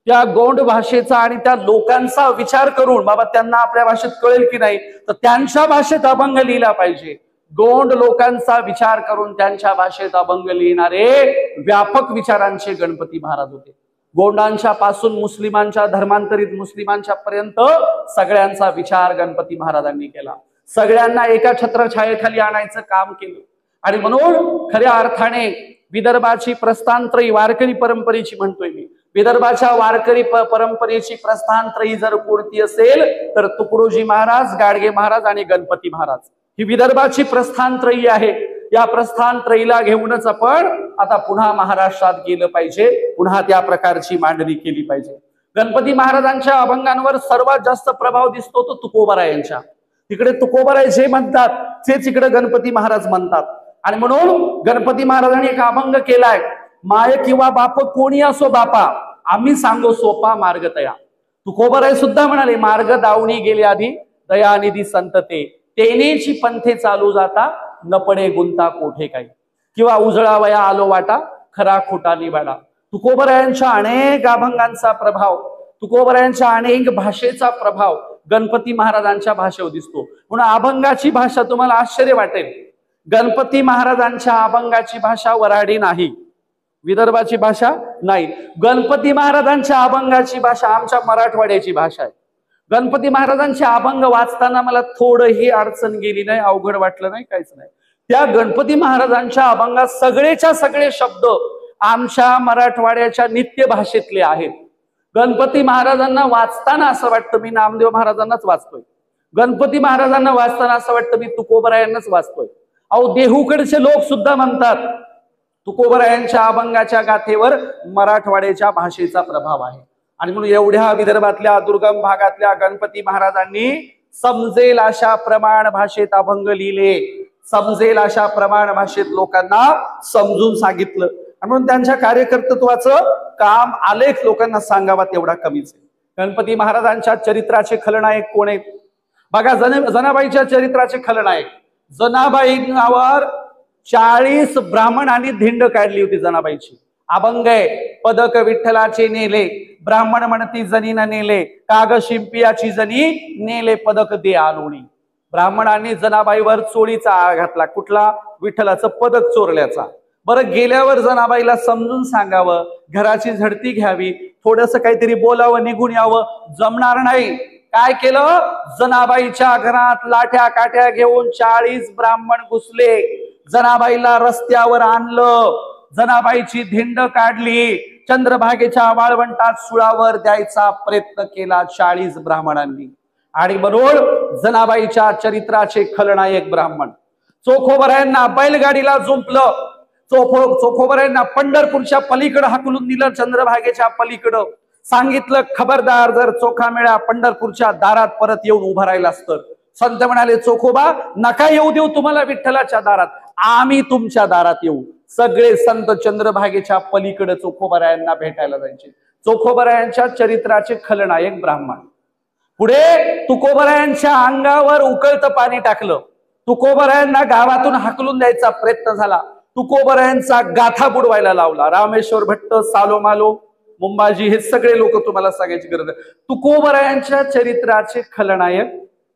त्या गोंड भाषेचा आणि त्या लोकांचा विचार करून, बाबा त्यांना आपल्या भाषेत कळेल की नाही, तर त्यांच्या भाषेत अभंग लिहिला पाहिजे. गोंड लोकांचा विचार करून त्यांच्या भाषेत अभंग लिहिणारे व्यापक विचारांचे गणपती महाराज होते. गोंडांच्या पासून मुस्लिमांच्या, धर्मांतरित मुस्लिमांच्या पर्यंत सगळ्यांचा विचार गणपती महाराजांनी केला. सगळ्यांना एका छत्रछायेखाली आणायचं काम केलं. आणि म्हणून खऱ्या अर्थाने विदर्भाची प्रस्थानत्रयी, वारकरी परंपरेची म्हणतोय मी, विदर्भाच्या वारकरी परंपरेची प्रस्थानत्रयी जर कोणती असेल तर तुकडोजी महाराज, गाडगे महाराज आणि गणपती महाराज ही विदर्भाची प्रस्थानत्रयी आहे. या प्रस्थानत्रयीला घेऊनच आपण आता पुन्हा महाराष्ट्रात गेलं पाहिजे, पुन्हा त्या प्रकारची मांडणी केली पाहिजे. गणपती महाराजांच्या अभंगांवर सर्वात जास्त प्रभाव दिसतो तो तुकोबारायांच्या. तिकडे तुकोबाराय जे म्हणतात तेच इकडे गणपती महाराज म्हणतात. आणि म्हणून गणपती महाराजांनी एक अभंग केलाय, माय किंवा बाप कोणी असो बापा, आम्ही सांगो सोपा मार्ग तया. तुकोबाराय सुद्धा म्हणाले, मार्ग दावणी गेले आधी दयानिधी संतते, तेनेची पंथे चालू जाता न पडे गुंता कोठे काही, किंवा उजळावया आलो वाटा खरा खोटा निवाडा. तुकोबारायांच्या अनेक अभंगांचा प्रभाव, तुकोबारायांच्या अनेक भाषेचा प्रभाव गणपती महाराजांच्या भाषेवर दिसतो. म्हणून अभंगाची भाषा तुम्हाला आश्चर्य वाटेल, गणपती महाराजांच्या अभंगाची भाषा वऱ्हाडी नाही, विदर्भाची भाषा नाही. गणपती महाराजांच्या अभंगाची भाषा आमच्या मराठवाड्याची भाषा आहे. गणपती महाराजांचे अभंग वाचताना मला थोडंही अडचण गेली नाही, अवघड वाटलं नाही, काहीच नाही. त्या गणपती महाराजांच्या अभंगात सगळेच्या सगळे शब्द आमच्या मराठवाड्याच्या नित्य भाषेतले आहेत. गणपती महाराजांना वाचताना असं वाटतं मी नामदेव महाराजांनाच वाचतोय, गणपती महाराजांना वाचताना असं वाटतं मी तुकोबारायांनाच वाचतोय. अहो, देहूकडचे लोक सुद्धा म्हणतात तुकोबारायांच्या अभंगाच्या गाथेवर मराठवाड्याच्या भाषेचा प्रभाव आहे. आणि म्हणून एवढ्या विदर्भातल्या दुर्गम भागातल्या गणपती महाराजांनी समजेल अशा प्रमाण भाषेत अभंग लिहिले, समजेल अशा प्रमाण भाषेत लोकांना समजून सांगितलं. म्हणून त्यांच्या कार्यकर्तृत्वाचं काम आलेख लोकांना सांगावा तेवढा कमीच आहे. गणपती महाराजांच्या चरित्राचे खलनायक कोण आहेत बघा. जनाबाईच्या चरित्राचे खलनायक, जनाबाईंवर 40 ब्राह्मणांनी धिंड काढली होती. जनाबाईची अभंग आहे, पदक विठ्ठलाचे नेले ब्राह्मण म्हणती जनीन नेले, काग शिंपियाची जनी नेले पदक दे आणोणी. ब्राह्मणांनी जनाबाईवर चोळीचा आळ घातला. कुठला? विठ्ठलाचं पदक चोरल्याचा. बरं, गेल्यावर जनाबाईला समजून सांगावं, घराची झडती घ्यावी, थोडस काहीतरी बोलावं, निघून यावं, जमणार नाही. काय केलं? जनाबाईच्या घरात लाठ्या काठ्या घेऊन 40 ब्राह्मण घुसले, जनाबाईला रस्त्यावर आणलं, जनाबाईची धिंड काढली, चंद्रभागेच्या वाळवंटात सुळावर द्यायचा प्रयत्न केला 40 ब्राह्मणांनी. आणि म्हणून जनाबाईच्या चरित्राचे खलनायक ब्राह्मण. चोखोबरायांना बैलगाडीला जुंपलं, चोखोबरायांना पंढरपूरच्या पलीकडे हाकलून दिलं, चंद्रभागेच्या पलीकडं. सांगितलं खबरदार, जर चोखा मेळा पंढरपूरच्या दारात परत येऊन उभा राहिलास तर. संत म्हणाले चोखोबा नका येऊ देऊ तुम्हाला विठ्ठलाच्या दारात, आम्ही तुमच्या दारात येऊ. सगळे संत चंद्रभागेच्या पलीकडे चोखोबरायांना भेटायला जायचे. चोखोबरायांच्या चरित्राचे खलनायक ब्राह्मण. पुढे तुकोबरायांच्या अंगावर उकळतं पाणी टाकलं, तुकोबरायांना गावातून हाकलून द्यायचा प्रयत्न झाला, तुकोबरायांचा गाथा बुडवायला लावला. रामेश्वर भट्ट, सालोमालो, मुंबाजी हे सगळे लोक तुम्हाला सांगायची गरज आहे. तुकोबरायांच्या चरित्राचे खलनायक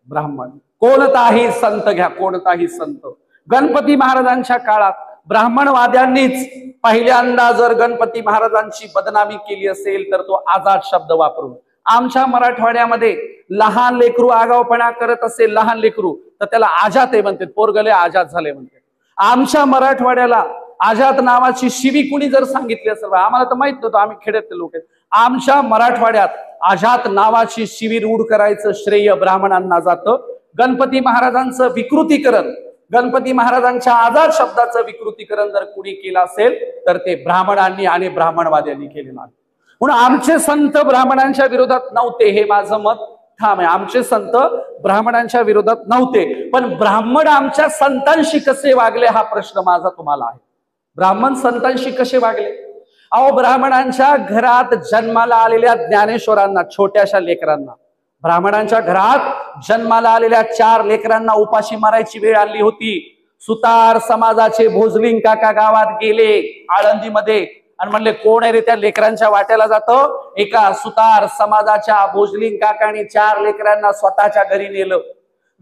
ब्राह्मण. कोणताही संत घ्या, कोणताही संत. गणपती महाराजांच्या काळात ब्राह्मणवाद्यांनीच पहिल्यांदा जर गणपती महाराजांची बदनामी केली असेल तर तो आजाद शब्द वापरून. आमच्या मराठवाड्यामध्ये लहान लेकरू आगावपणा करत असेल, लहान लेकरू, तर त्याला आजात आहे म्हणते, पोरगले आजाद झाले म्हणते. आमच्या मराठवाड्याला आजात नावाची शिवी कुणी जर सांगितली असेल, आम्हाला तर माहित नव्हतं, आम्ही खेड्यातले लोक आहेत. आमच्या मराठवाड्यात आजात नावाची शिवी रूढ करायचं श्रेय ब्राह्मणांना जातं. गणपती महाराजांचं विकृतीकरण, गणपती महाराजांच्या आजाद शब्दाचं विकृतीकरण जर कुणी केलं असेल तर ते ब्राह्मणांनी आणि ब्राह्मणवाद्यांनी केलेलं आहे. म्हणून आमचे संत ब्राह्मणांच्या विरोधात नव्हते, हे माझं मत ठाम आहे. आमचे संत ब्राह्मणांच्या विरोधात नव्हते, पण ब्राह्मण आमच्या संतांशी कसे वागले हा प्रश्न माझा तुम्हाला आहे. ब्राह्मण संतांशी कसे वागले? अहो, ब्राह्मणांच्या घरात जन्माला आलेल्या ज्ञानेश्वरांना, छोट्याशा लेकरांना, ब्राह्मणांच्या घरात जन्माला आलेल्या 4 लेकरांना उपाशी मारायची वेळ आली होती. सुतार समाजाचे भोजलिंग काका गावात गेले आळंदीमध्ये आणि म्हणले कोण आहे रे त्या लेकरांच्या वाट्याला जातो. एका सुतार समाजाच्या भोजलिंग काकांनी 4 लेकरांना स्वतःच्या घरी नेलं.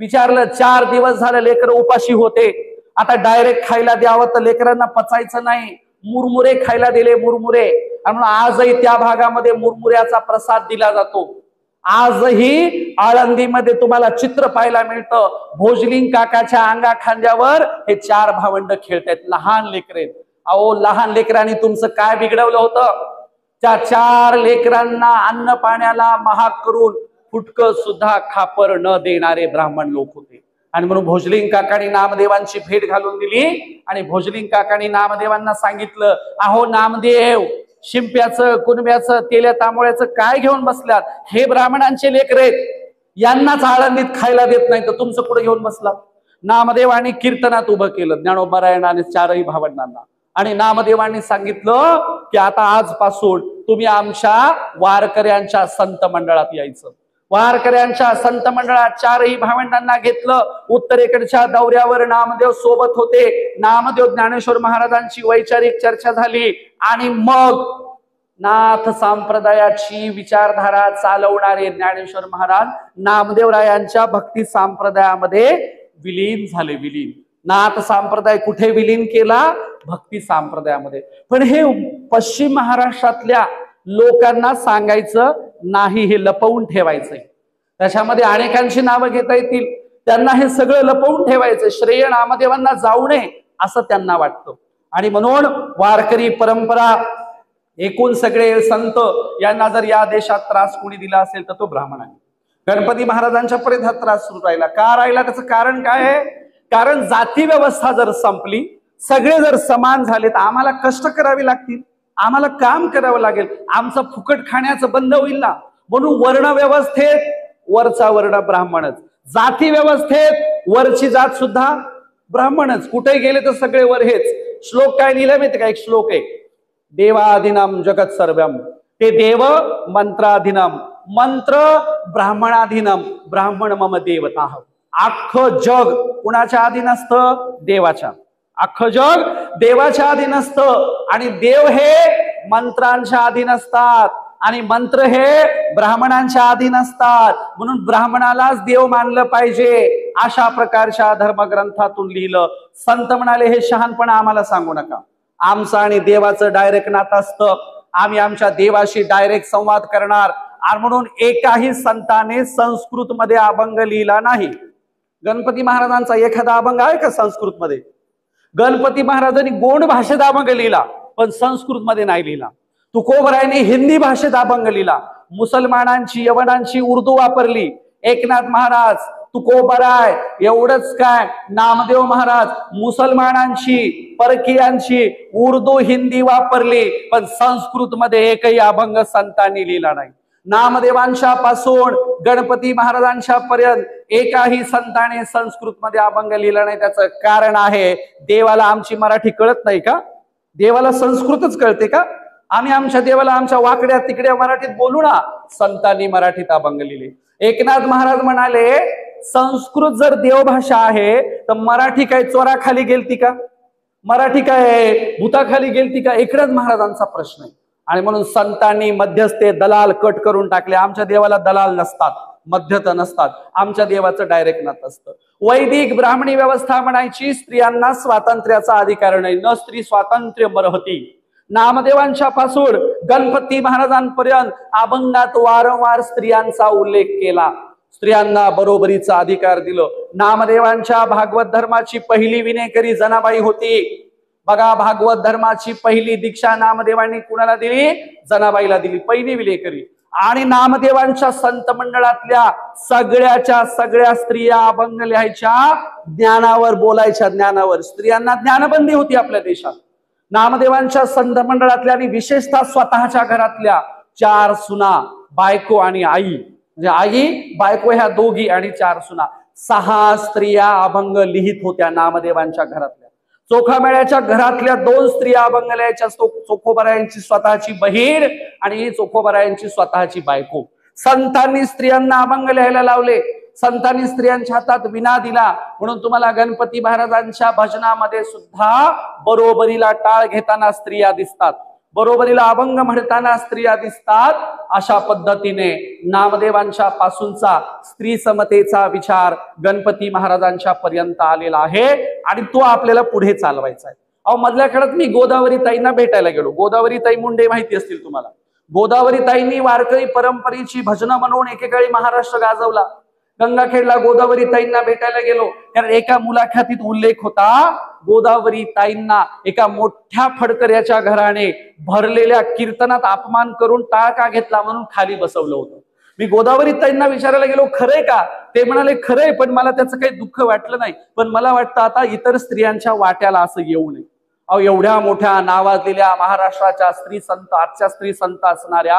विचारलं, 4 दिवस झाले लेकर उपाशी होते, आता डायरेक्ट खायला द्यावं तर लेकरांना पचायचं नाही, मुरमुरे खायला दिले, मुरमुरे. आणि आजही त्या भागामध्ये मुरमुऱ्याचा प्रसाद दिला जातो. आजही आळंदीमध्ये तुम्हाला चित्र पाहायला मिळतं, भोजलिंग काकाच्या अंगा खांद्यावर हे 4 भावंड खेळतायत, लहान लेकरे. अहो, लहान लेकरांनी तुमचं काय बिघडवलं होतं? त्या 4 लेकरांना अन्न पाण्याला महाग करून फुटकं सुद्धा खापर न देणारे ब्राह्मण लोक होते. आणि म्हणून भोजलिंग काकांनी नामदेवांची भेट घालून दिली आणि भोजलिंग काकांनी नामदेवांना सांगितलं, अहो नामदेव, शिंप्याचं, कुणब्याचं, तेल्या तांबोळ्याचं काय घेऊन बसल्यात? हे ब्राह्मणांचे लेकरे, यांनाच आळंदीत खायला देत नाही तर तुमचं कुठे घेऊन बसला? नामदेवांनी कीर्तनात उभं केलं ज्ञानोबरायणाने 4ही भावंडांना. आणि नामदेवांनी सांगितलं की आता आजपासून तुम्ही आमच्या वारकऱ्यांच्या संत मंडळात यायचं. वारकऱ्यांच्या संत मंडळात 4ही भावंडांना घेतलं. उत्तरेकडच्या दौऱ्यावर नामदेव सोबत होते. नामदेव ज्ञानेश्वर महाराजांची वैचारिक चर्चा झाली आणि मग नाथ संप्रदायाची विचारधारा चालवणारे ज्ञानेश्वर महाराज नामदेवरायांच्या भक्ती संप्रदायामध्ये विलीन झाले. विलीन नाथ संप्रदाय कुठे विलीन केला? भक्ती संप्रदायामध्ये. पण हे पश्चिम महाराष्ट्रातल्या लोकांना सांगायचं नाही, हे लपवून ठेवायचंय. त्याच्यामध्ये अनेकांची नावं घेता येतील, त्यांना हे सगळं लपवून ठेवायचं, श्रेय नामदेवांना जाऊ नये असं त्यांना वाटतं. आणि म्हणून वारकरी परंपरा, एकूण सगळे संत यांना जर या देशात त्रास कोणी दिला असेल तर तो ब्राह्मण आहे. गणपती महाराजांच्या पर्यंत हा त्रास सुरू राहिला. का राहिला? त्याचं कारण काय आहे? कारण जाती व्यवस्था जर संपली, सगळे जर समान झाले तर आम्हाला कष्ट करावे लागतील, आम्हाला काम करावं लागेल, आमचं फुकट खाण्याचं बंद होईल ना. म्हणून वर्ण व्यवस्थेत वरचा वर्ण ब्राह्मणच, जाती व्यवस्थेत वरची जात सुद्धा ब्राह्मणच. कुठे गेले तर सगळे वर हेच. श्लोक काय लिहिलं माहिती का? एक श्लोक आहे, देवाधीनम जगत सर्वम, ते देव मंत्राधीनम, मंत्र ब्राह्मणाधीनम, ब्राह्मण मम देवता. अख्खं जग कुणाच्या अधीन असतं? देवाच्या. अख्खं जग देवाच्या अधीन असतं आणि देव हे मंत्रांच्या अधीन असतात आणि मंत्र हे ब्राह्मणांच्या अधीन असतात. म्हणून ब्राह्मणालाच देव मानलं पाहिजे, अशा प्रकारच्या धर्मग्रंथातून लिहिलं. संत म्हणाले, हे शहाणपणा आम्हाला सांगू नका, आमचं आणि देवाचं डायरेक्ट नातं असतं, आम्ही आमच्या देवाशी डायरेक्ट संवाद करणार. आणि म्हणून एकाही संताने संस्कृत मध्ये अभंग लिहिला नाही. गणपती महाराजांचा एखादा अभंग आहे का संस्कृत मध्ये? गणपती महाराजांनी गोंड भाषेत अभंग लिहिला पण संस्कृत मध्ये नाही लिहिला. तुकोबरायांनी हिंदी भाषेत अभंग लिहिला. मुसलमानांची, यवनांची उर्दू वापरली. एकनाथ महाराज तुकोबराय, एवढंच काय, नामदेव महाराज मुसलमानांची परकीयांची उर्दू हिंदी वापरली, पण संस्कृत मध्ये एकही अभंग संतांनी लिहिला नाही. नामदेवांच्या पासून गणपती महाराजांच्या पर्यंत एकाही संताने संस्कृत मध्ये अभंग लिहिला नाही. त्याचं कारण आहे, देवाला आमची मराठी कळत नाही का? देवाला संस्कृतच कळते का? आम्ही आमच्या देवाला आमच्या वाकड्या तिकड्या मराठीत बोलू ना. संतांनी मराठीत अभंग लिहिले. एकनाथ महाराज म्हणाले, संस्कृत जर देवभाषा आहे तर मराठी काय चोराखाली गेलती का? मराठी काय भूताखाली गेलती का? एकनाथ महाराजांचा प्रश्न आहे. आणि म्हणून संतांनी मध्यस्थे दलाल कट करून टाकले. आमच्या देवाला दलाल नसतात, मध्यस्थ नसतात, आमच्या देवाचं डायरेक्ट नातं असतं. वैदिक ब्राह्मणी व्यवस्था म्हणायची स्त्रियांना स्वातंत्र्याचा अधिकार नाही, न स्त्री स्वातंत्र्य मरहती. नामदेवांच्या पासून गणपती महाराजांपर्यंत अभंगात वारंवार स्त्रियांचा उल्लेख केला. स्त्रियांना बरोबरीचा अधिकार दिलं. नामदेवांच्या भागवत धर्माची पहिली विनेकरी जनाबाई होती. बघा, भागवत धर्माची पहिली दीक्षा नामदेवांनी कुणाला दिली? जनाबाईला दिली, पहिली विनेकरी. आणि नामदेवांच्या संत मंडळातल्या सगळ्याच्या सगळ्या स्त्रिया अभंग लिहायच्या, ज्ञानावर बोलायच्या, ज्ञानावर. स्त्रियांना ज्ञानबंदी होती आपल्या देशात. नामदेवांच्या संत मंडळातल्या आणि विशेषतः स्वतःच्या घरातल्या 4 सुना, बायको आणि आई, म्हणजे आई बायको ह्या दोघी आणि 4 सुना, 6 स्त्रिया अभंग लिहित होत्या नामदेवांच्या घरातल्या. चोखामेळ्याच्या घरातल्या 2 स्त्रिया अभंग लिहायच्या, चोखोबरायांची स्वतःची बहीण आणि चोखोबरायांची स्वतःची बायको. संतांनी स्त्रियांना अभंग लिहायला लावले. संतांनी स्त्रियांच्या हातात विना दिला. म्हणून तुम्हाला गणपती महाराजांच्या भजनामध्ये सुद्धा बरोबरीला टाळ घेताना स्त्रिया दिसतात, बरोबरीला अभंग म्हणताना स्त्रिया दिसतात. अशा पद्धतीने नामदेवांच्या पासूनचा स्त्री समतेचा विचार गणपती महाराजांच्या पर्यंत आलेला आहे आणि तो आपल्याला पुढे चालवायचा आहे. अहो, मधल्या काळात मी गोदावरी ताईंना भेटायला गेलो. गोदावरी ताई मुंडे माहिती असतील तुम्हाला. गोदावरी ताईंनी वारकरी परंपरेची भजनं म्हणून एकेकाळी महाराष्ट्र गाजवला. गंगाखेडला गोदावरी ताईंना भेटायला गेलो, कारण एका मुलाखतीत उल्लेख होता, गोदावरी ताईंना एका मोठ्या फडकऱ्याच्या घराने भरलेल्या कीर्तनात अपमान करून टाळका घेतला म्हणून खाली बसवलं होतं. मी गोदावरी ताईंना विचारायला गेलो, खरंय का? ते म्हणाले, खरंय, पण मला त्याचं काही दुःख वाटलं नाही, पण मला वाटतं आता इतर स्त्रियांच्या वाट्याला असं येऊ नये. अहो, एवढ्या मोठ्या नावाजलेल्या महाराष्ट्राच्या स्त्री संत, आजच्या स्त्री संत असणाऱ्या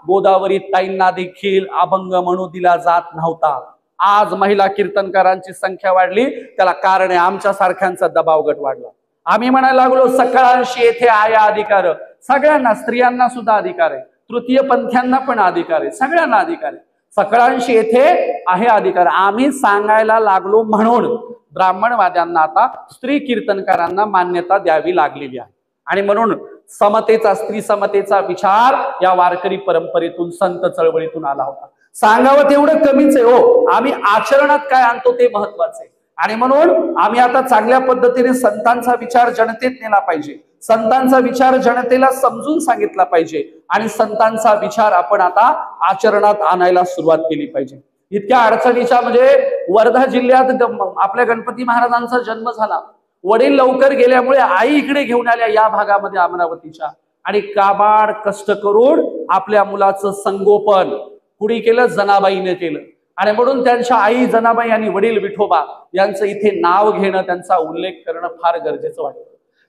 गोदावरी ताईंना देखील अभंग म्हणू दिला जात नव्हता. आज महिला कीर्तनकारांची संख्या वाढली, त्याला कारण आहे आमच्या सारख्यांचा दबाव गट वाढला. आम्ही म्हणायला लागलो, सकाळशी येथे आहे अधिकार. सगळ्यांना, स्त्रियांना सुद्धा अधिकार आहे, तृतीय पंथ्यांना पण अधिकार आहे, सगळ्यांना अधिकार आहे. सकाळशी येथे आहे अधिकार. आम्ही सांगायला लागलो म्हणून ब्राह्मणवाद्यांना आता स्त्री कीर्तनकारांना मान्यता द्यावी लागलेली आहे. आणि म्हणून समतेचा, स्त्री समतेचा विचार या वारकरी परंपरेतून, संत चळवळीतून आला होता. सांगावं तेवढं कमीच आहे हो. आम्ही आचरणात काय आणतो ते महत्वाचं आहे. आणि म्हणून आम्ही आता चांगल्या पद्धतीने संतांचा विचार जनतेत नेला पाहिजे, संतांचा विचार जनतेला समजून सांगितला पाहिजे आणि संतांचा विचार आपण आता आचरणात आणायला सुरुवात केली पाहिजे. इतक्या अडचणीच्या, म्हणजे वर्धा जिल्ह्यात आपल्या गणपती महाराजांचा जन्म झाला. वडील लवकर गेल्यामुळे आई इकडे घेऊन आल्या या भागामध्ये अमरावतीच्या, आणि काबाड कष्ट करून आपल्या मुलाचं संगोपन कुणी केलं? जनाबाईने केलं. आणि म्हणून त्यांच्या आई जनाबाई आणि वडील विठोबा यांचं इथे नाव घेणं, त्यांचा उल्लेख करणं फार गरजेचं वाटतं.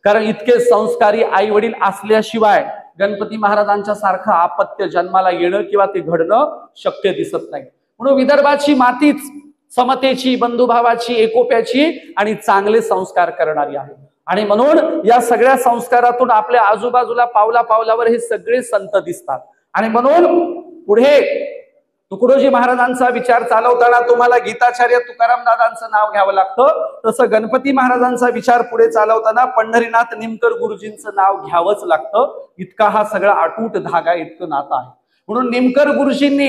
कारण इतके संस्कारी आई वडील असल्याशिवाय गणपती महाराजांच्या सारखं अपत्य जन्माला येणं किंवा ते घडणं शक्य दिसत नाही. म्हणून विदर्भाची मातीच समतेची, बंधुभावाची, एकोप्याची आणि चांगले संस्कार करणारी आहे. आणि म्हणून या सगळ्या संस्कारातून आपल्या आजूबाजूला पावला पावलावर हे सगळे संत दिसतात. आणि म्हणून पुढे तुकडोजी महाराजांचा विचार चालवताना तुम्हाला गीताचार्य तुकाराम दादांचं नाव घ्यावं लागतं, तसं गणपती महाराजांचा विचार पुढे चालवताना पंढरीनाथ निमकर गुरुजींचं नाव घ्यावंच लागतं. इतका हा सगळा अटूट धागा, इतकं नातं आहे. म्हणून निमकर गुरुजींनी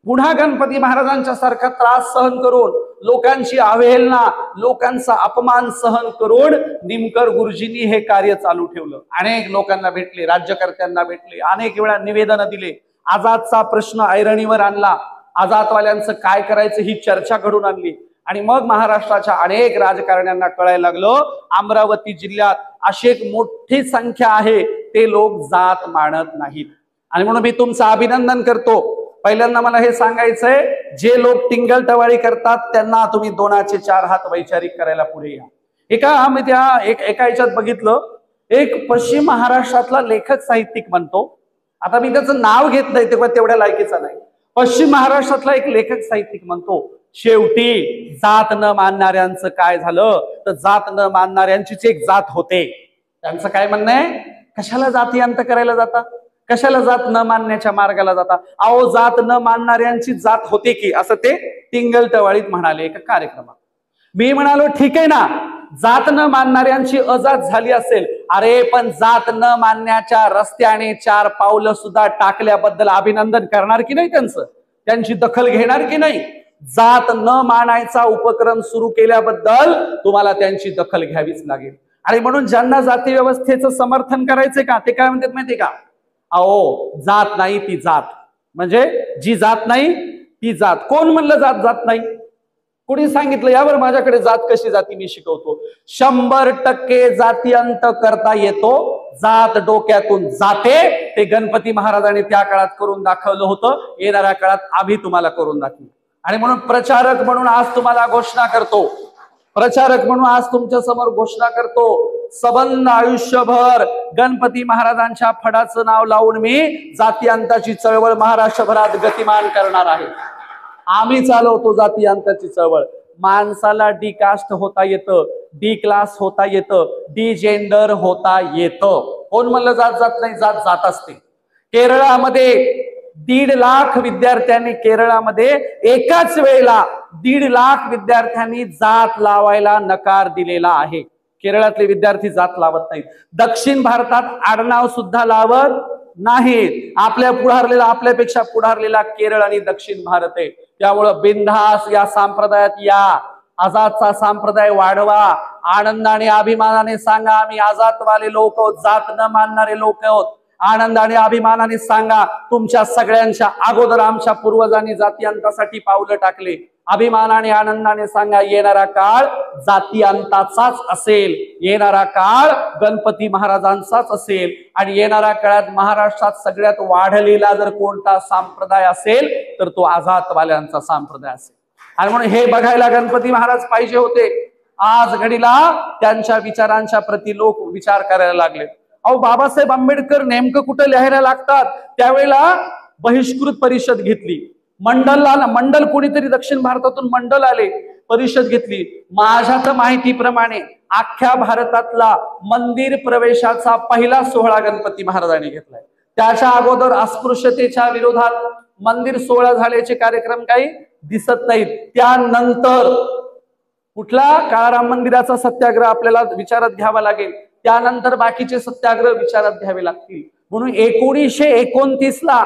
पुन्हा गणपती महाराजांच्या सारखा त्रास सहन करून, लोकांची अवहेलना, लोकांचा अपमान सहन करून निमकर गुरुजींनी हे कार्य चालू ठेवलं. अनेक लोकांना भेटले, राज्यकर्त्यांना भेटले, अनेक वेळा निवेदन दिले, आझादचा प्रश्न ऐरणीवर आणला, आझादवाल्यांचं काय करायचं ही चर्चा घडून आणली. आणि मग महाराष्ट्राच्या अनेक राजकारण्यांना कळायला लागलं, अमरावती जिल्ह्यात अशी एक मोठी संख्या आहे, ते लोक जात मानत नाहीत. आणि म्हणून मी तुमचं अभिनंदन करतो. पहिल्यांदा मला हे सांगायचंय, जे लोक टिंगल टवाळी करतात त्यांना तुम्ही 2चे 4 हात वैचारिक करायला पुढे या. मी एका ह्याच्यात बघितलं, एक पश्चिम महाराष्ट्रातला लेखक साहित्यिक म्हणतो, आता मी त्याचं नाव घेत नाही तेव्हा तेवढ्या लायकीचा नाही, पश्चिम महाराष्ट्रातला एक लेखक साहित्यिक म्हणतो, शेवटी जात न मानणाऱ्यांचं काय झालं तर जात न मानणाऱ्यांचीच एक जात होते. त्यांचं काय म्हणणं आहे, कशाला जाती अंत करायला जाता, कशाला जात न मानण्याच्या मार्गाला जाता, अहो जात न मानणाऱ्यांची जात होते की, असं ते टिंगल टवाळीत म्हणाले एका कार्यक्रमात. मी म्हणालो ठीक आहे ना, जात न मानणाऱ्यांची अजात झाली असेल, अरे पण जात न मानण्याच्या रस्त्याने 4 पावलं सुद्धा टाकल्याबद्दल अभिनंदन करणार की नाही, त्यांची दखल घेणार की नाही. जात न मानायचा उपक्रम सुरू केल्याबद्दल तुम्हाला त्यांची दखल घ्यावीच लागेल. आणि म्हणून ज्यांना जाती व्यवस्थेचं समर्थन करायचंय का, ते काय म्हणतात माहितीये का, अहो जात नाही ती जात, म्हणजे जी जात नाही ती जात. कोण म्हणलं जात नाही, कोणी सांगितलं, यावर माझ्याकडे जात कशी जाती मी शिकवतो. 100% जाती अंत करता येतो, जात डोक्यातून जाते. ते गणपती महाराजांनी त्या काळात करून दाखवलं होतं, येणाऱ्या काळात आम्ही तुम्हाला करून दाखवू. आणि म्हणून प्रचारक म्हणून आज तुम्हाला घोषणा करतो, प्रचारक म्हणून आज तुमच्या समोर घोषणा करतो, सबंध आयुष्यभर गणपती महाराजांच्या फडाचं नाव लावून मी जाती अंताची चळवळ महाराष्ट्रभरात गतिमान करणार आहे. आम्ही चालवतो जाती अंताची चळवळ. माणसाला डी कास्ट होता येतं, डी क्लास होता येतं, डी जेंडर होता येतं. कोण म्हणलं जात नाही, जात असते. केरळामध्ये 1.5 लाख विद्यार्थ्यांनी, केरळामध्ये एकाच वेळेला 1.5 लाख विद्यार्थ्यांनी जात लावायला नकार दिलेला आहे. केरळातले विद्यार्थी जात लावत नाहीत. दक्षिण भारतात आडनाव सुद्धा लावत नाहीत. आपल्यापेक्षा पुढारलेला केरळ आणि दक्षिण भारत आहे. त्यामुळं बिनधास या संप्रदायात या, आझादचा संप्रदाय वाढवा, आनंदाने अभिमानाने सांगा आम्ही आझादवाले लोक आहोत, जात न मानणारे लोक आहोत. आनंदाने अभिमानाने सांगा तुमच्या सगळ्यांच्या अगोदर आमच्या पूर्वजांनी जाती अंतासाठी पावलं टाकले. अभिमानाने आनंदाने सांगा येणारा काळ जाती अंताचाच असेल, येणारा काळ गणपती महाराजांचाच असेल. आणि येणाऱ्या काळात महाराष्ट्रात सगळ्यात वाढलेला जर कोणता संप्रदाय असेल तर तो आझादवाल्यांचा संप्रदाय असेल. आणि म्हणून हे बघायला गणपती महाराज पाहिजे होते. आज घडीला त्यांच्या विचारांच्या प्रति लोक विचार करायला लागले. अहो बाबासाहेब आंबेडकर नेमकं कुठं लिहायला लागतात, त्यावेळेला बहिष्कृत परिषद घेतली, मंडल कोणीतरी दक्षिण भारतातून मंडल आले, परिषद घेतली. माझ्या तर माहितीप्रमाणे अख्ख्या भारतातला मंदिर प्रवेशाचा पहिला सोहळा गणपती महाराजांनी घेतलाय. त्याच्या अगोदर अस्पृश्यतेच्या विरोधात मंदिर सोहळा झाल्याचे कार्यक्रम काही दिसत नाहीत. त्यानंतर कुठला काळाराम मंदिराचा सत्याग्रह आपल्याला विचारात घ्यावा लागेल, त्यानंतर बाकीचे सत्याग्रह विचारात घ्यावे लागतील. म्हणून 1929 ला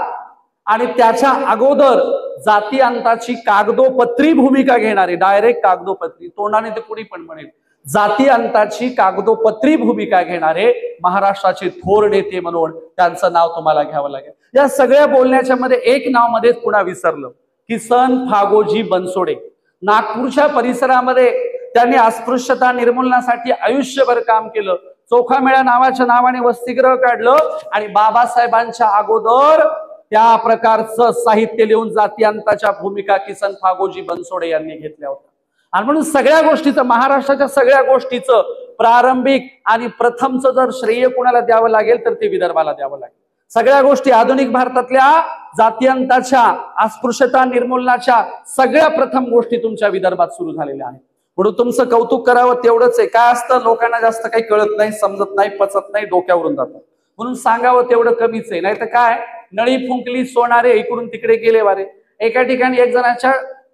आणि त्याच्या अगोदर जाती अंताची कागदोपत्री भूमिका घेणारे, डायरेक्ट कागदोपत्री, तोंडाने ते कुणी पण म्हणेल, जाती अंताची कागदोपत्री भूमिका घेणारे महाराष्ट्राचे थोर नेते म्हणून त्यांचं नाव तुम्हाला घ्यावं लागेल. या सगळ्या बोलण्याच्या मध्ये एक नाव मध्येच पुन्हा विसरलं, किसन फागोजी बनसोडे. नागपूरच्या परिसरामध्ये त्यांनी अस्पृश्यता निर्मूलनासाठी आयुष्यभर काम केलं. चोखामेळा नावाच्या नावाने वसतिगृह काढलं आणि बाबासाहेबांच्या अगोदर त्या प्रकारचं साहित्य लिहून जाती अंताच्या भूमिका किसन फागोजी बनसोडे यांनी घेतल्या होत्या. आणि म्हणून सगळ्या गोष्टीचं, महाराष्ट्राच्या सगळ्या गोष्टीचं प्रारंभिक आणि प्रथमचं जर श्रेय कोणाला द्यावं लागेल तर ते विदर्भाला द्यावं लागेल. सगळ्या गोष्टी आधुनिक भारतातल्या जाती अंताच्या, अस्पृश्यता निर्मूलनाच्या सगळ्या प्रथम गोष्टी तुमच्या विदर्भात सुरू झालेल्या आहेत. म्हणून तुमचं कौतुक करावं तेवढंच आहे. काय असतं, लोकांना जास्त काही कळत नाही, समजत नाही, पचत नाही, डोक्यावरून जातं. म्हणून सांगावं तेवढं कमीच आहे. नाही तर काय, नळी फुंकली सोनारे इकडून तिकडे गेले वारे. एका ठिकाणी एक जणाच्या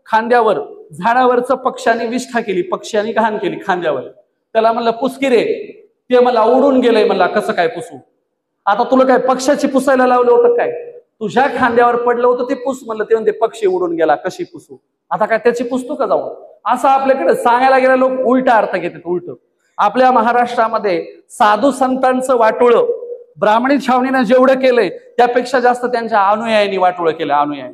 खांद्यावर झाडावरचं पक्ष्याने विष्ठा केली, पक्ष्याने घाण केली खांद्यावर. त्याला म्हणलं पुसकी रे, ते मला उडून गेलंय. म्हणला कसं काय पुसू, आता तुला काय पक्षाची पुसायला लावलं होतं काय, तुझ्या खांद्यावर पडलं होतं ते पुस. म्हणलं ते म्हणते पक्षी उडून गेला, कशी पुसू, आता काय त्याची पुसतो का जाऊन. असं आपल्याकडे सांगायला गेलं लोक उलटा अर्थ घेतात. उलट आपल्या महाराष्ट्रामध्ये साधू संतांचं वाटोळं ब्राह्मणी छावणीनं जेवढं केलंय त्यापेक्षा जास्त त्यांच्या अनुयायांनी वाटोळं केलं. अनुयायी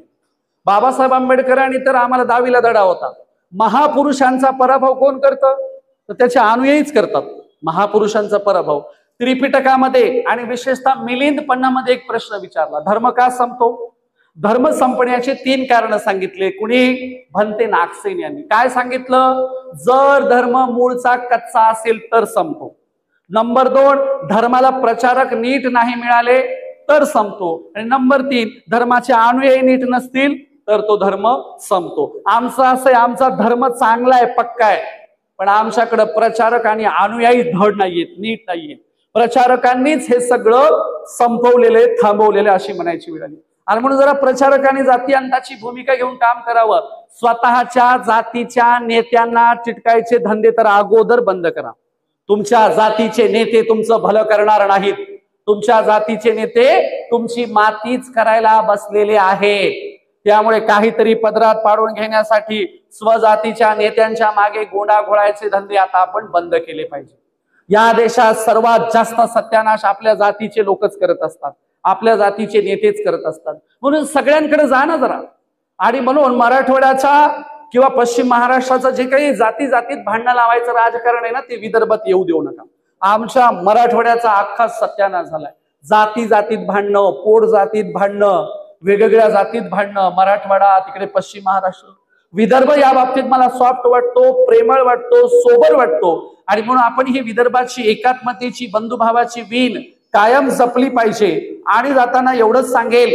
बाबासाहेब आंबेडकरांनी तर आम्हाला 10वीला धडा होता, महापुरुषांचा पराभव कोण करतं तर त्याचे अनुयायीच करतात. महापुरुषांचा पराभव त्रिपिटकामध्ये आणि विशेषतः मिलिंद पन्नामध्ये एक प्रश्न विचारला, धर्म का संपतो. धर्म संपण्याचे 3 कारण सांगितले. कुणी? भंते नागसेन यांनी. काय सांगितलं? जर धर्म मूळचा कच्चा असेल तर संपतो. नंबर 2, धर्माला प्रचारक नीट नाही मिळाले तर संपतो. आणि नंबर 3, धर्माचे अनुयायी नीट नसतील तर तो धर्म संपतो. आमचं असं आहे, आमचा धर्म चांगला आहे, पक्का आहे, पण आमच्याकडे प्रचारक आणि अनुयायी धड नाहीयेत, नीट नाहीयेत. प्रचारकांनीच हे सगळं संपवलेले, थांबवलेले अशी म्हणायची वेळ आली. आणि म्हणून जरा प्रचारकांनी जाती अंताची भूमिका घेऊन काम करावं. स्वतःच्या जातीच्या नेत्यांना चिटकायचे धंदे तर अगोदर बंद करा. तुमच्या जातीचे नेते तुमचं भलं करणार नाहीत. तुमच्या जातीचे नेते तुमची मातीच करायला बसलेले आहेत. त्यामुळे काहीतरी पदरात पाडून घेण्यासाठी स्वजातीच्या नेत्यांच्या मागे गोंडा घोळायचे धंदे आता आपण बंद केले पाहिजे. या देशात सर्वात जास्त सत्यानाश आपल्या जातीचे लोकच करत असतात, आपल्या जातीचे नेतेच करत असतात. म्हणून सगळ्यांकडे जा ना जरा. आणि म्हणून मराठवाड्याचा किंवा पश्चिम महाराष्ट्राचं जे काही जाती जातीत भांडणं लावायचं राजकारण आहे ना, ते विदर्भात येऊ देऊ नका. आमच्या मराठवाड्याचा अख्खा सत्यानाश झालाय. जाती जातीत भांडणं, पोट जातीत भांडणं, वेगवेगळ्या जातीत भांडणं. मराठवाडा, तिकडे पश्चिम महाराष्ट्र, विदर्भ या बाबतीत मला सॉफ्ट वाटतो, प्रेमळ वाटतो, सोबर वाटतो. आणि म्हणून आपण ही विदर्भाची एकात्मतेची, बंधुभावाची वीण कायम जपली पाहिजे. आणि जाताना एवढंच सांगेल,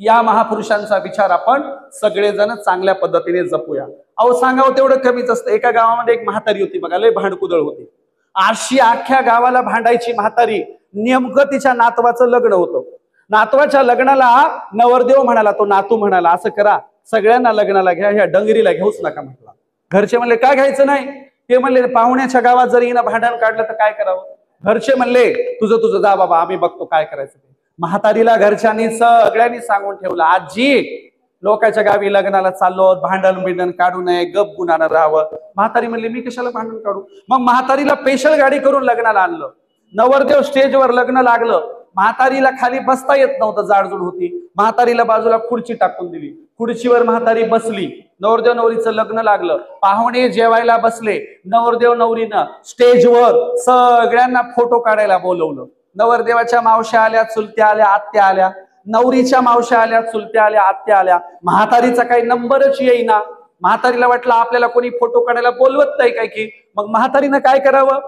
या महापुरुषांचा विचार आपण सगळेजण चांगल्या पद्धतीने जपूया. अहो सांगावं तेवढं कमीच असतं. एका गावामध्ये एक म्हातारी होती बघा, लय भांडकुदळ होती. अशी अख्ख्या गावाला भांडायची म्हातारी. नेमकं तिच्या नातवाचं लग्न होतं. नातवाच्या लग्नाला नवरदेव म्हणाला, तो नातू म्हणाला, असं करा, सगळ्यांना लग्नाला घ्या, ह्या डंगरीला घेऊच नका म्हटला. घरचे म्हणले काय घ्यायचं नाही? ते म्हणले पाहुण्याच्या गावात जर हिनं भांडण काढलं तर काय करावं? घरचे म्हणले तुझं तुझं जा बाबा, आम्ही बघतो काय करायचं. म्हातारीला घरच्यांनी सगळ्यांनी सांगून ठेवलं, आजी लोकांच्या गावी लग्नाला चाललो, भांडण बिंडण काढू नये, गप गुणानं राहावं. म्हातारी म्हणली मी कशाला भांडण काढू? मग म्हातारीला स्पेशल गाडी करून लग्नाला आणलं. नवरदेव स्टेजवर लग्न लागलं. म्हातारीला खाली बसता येत नव्हतं, जाडजूड होती. म्हातारीला बाजूला खुर्ची टाकून दिली. खुर्चीवर म्हातारी बसली. नवरदेव नवरीचं लग्न लागलं. पाहुणे जेवायला बसले. नवरदेव नवरीनं स्टेजवर सगळ्यांना फोटो काढायला बोलवलं. नवरदेवाच्या मावश्या आल्या, चुलत्या आल्या, आत्या आल्या. नवरीच्या मावश्या आल्या, चुलत्या आल्या, आत्या आल्या. म्हातारीचा काही नंबरच येईना. म्हातारीला वाटलं आपल्याला कोणी फोटो काढायला बोलवत नाही काय की. मग म्हातारीनं काय करावं?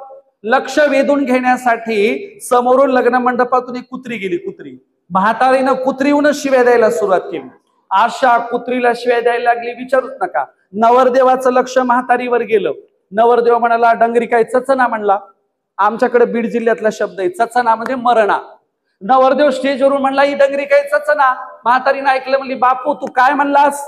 लक्ष वेधून घेण्यासाठी समोरून लग्न मंडपातून एक कुत्री गेली. कुत्री, म्हातारीनं कुत्रीहूनच शिव्या द्यायला सुरुवात केली. अशा कुत्रीला शिव्या द्यायला लागली, विचारूच नका. नवरदेवाचं लक्ष म्हातारीवर गेलं. नवरदेव म्हणाला डंगरी काय चचना म्हणला. आमच्याकडे बीड जिल्ह्यातला शब्द आहे, चचना म्हणजे मरणा. नवरदेव स्टेजवरून म्हणला ही डंगरी काय चचना. म्हातारीनं ऐकलं, म्हणली बापू तू काय म्हणलास?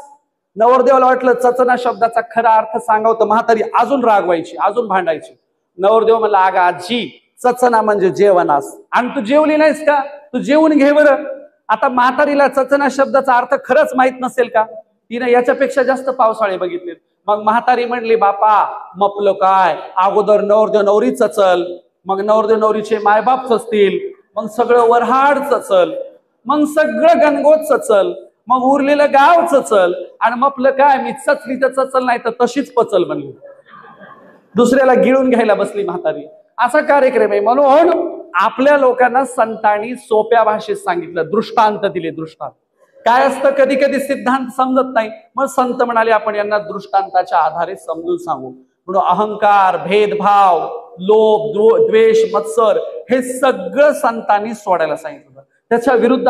नवरदेवाला वाटलं चचना शब्दाचा खरा अर्थ सांगावं, तर म्हातारी अजून रागवायची, अजून भांडायची. नवरदेव म्हणला अगं आजी, चचना म्हणजे जेवणास, आणि तू जेवली नाहीस का? तू जेवून घे बरं. आता म्हातारीला चचना शब्दाचा अर्थ खरंच माहित नसेल का? तिने याच्यापेक्षा जास्त पावसाळे बघितले. मग म्हातारी म्हणली बापा मपलं काय, अगोदर नवरदेव नवरी चचल, मग नवरदेव नवरीचे मायबाप चचतील, मग सगळं वरहाड चचल, मग सगळं गणगोत चचल, मग उरलेलं गाव चचल, आणि मपलं काय, मी चचली तर चचल, नाही तर तशीच पचल म्हणली. दुसऱ्याला गिळून घ्यायला बसली म्हातारी. असा कार्यक्रम आहे. म्हणून आपल्या लोकांना संतांनी सोप्या भाषेत सांगितलं, दृष्टांत दिले. दृष्टांत काय असतं? कधी कधी सिद्धांत समजत नाही, मग संत म्हणाले आपण यांना दृष्टांताच्या आधारे समजून सांगू. म्हणून अहंकार, भेदभाव, लोभ, द्वेष, मत्सर हे सगळं संतांनी सोडायला सांगितलं. त्याच्या विरुद्ध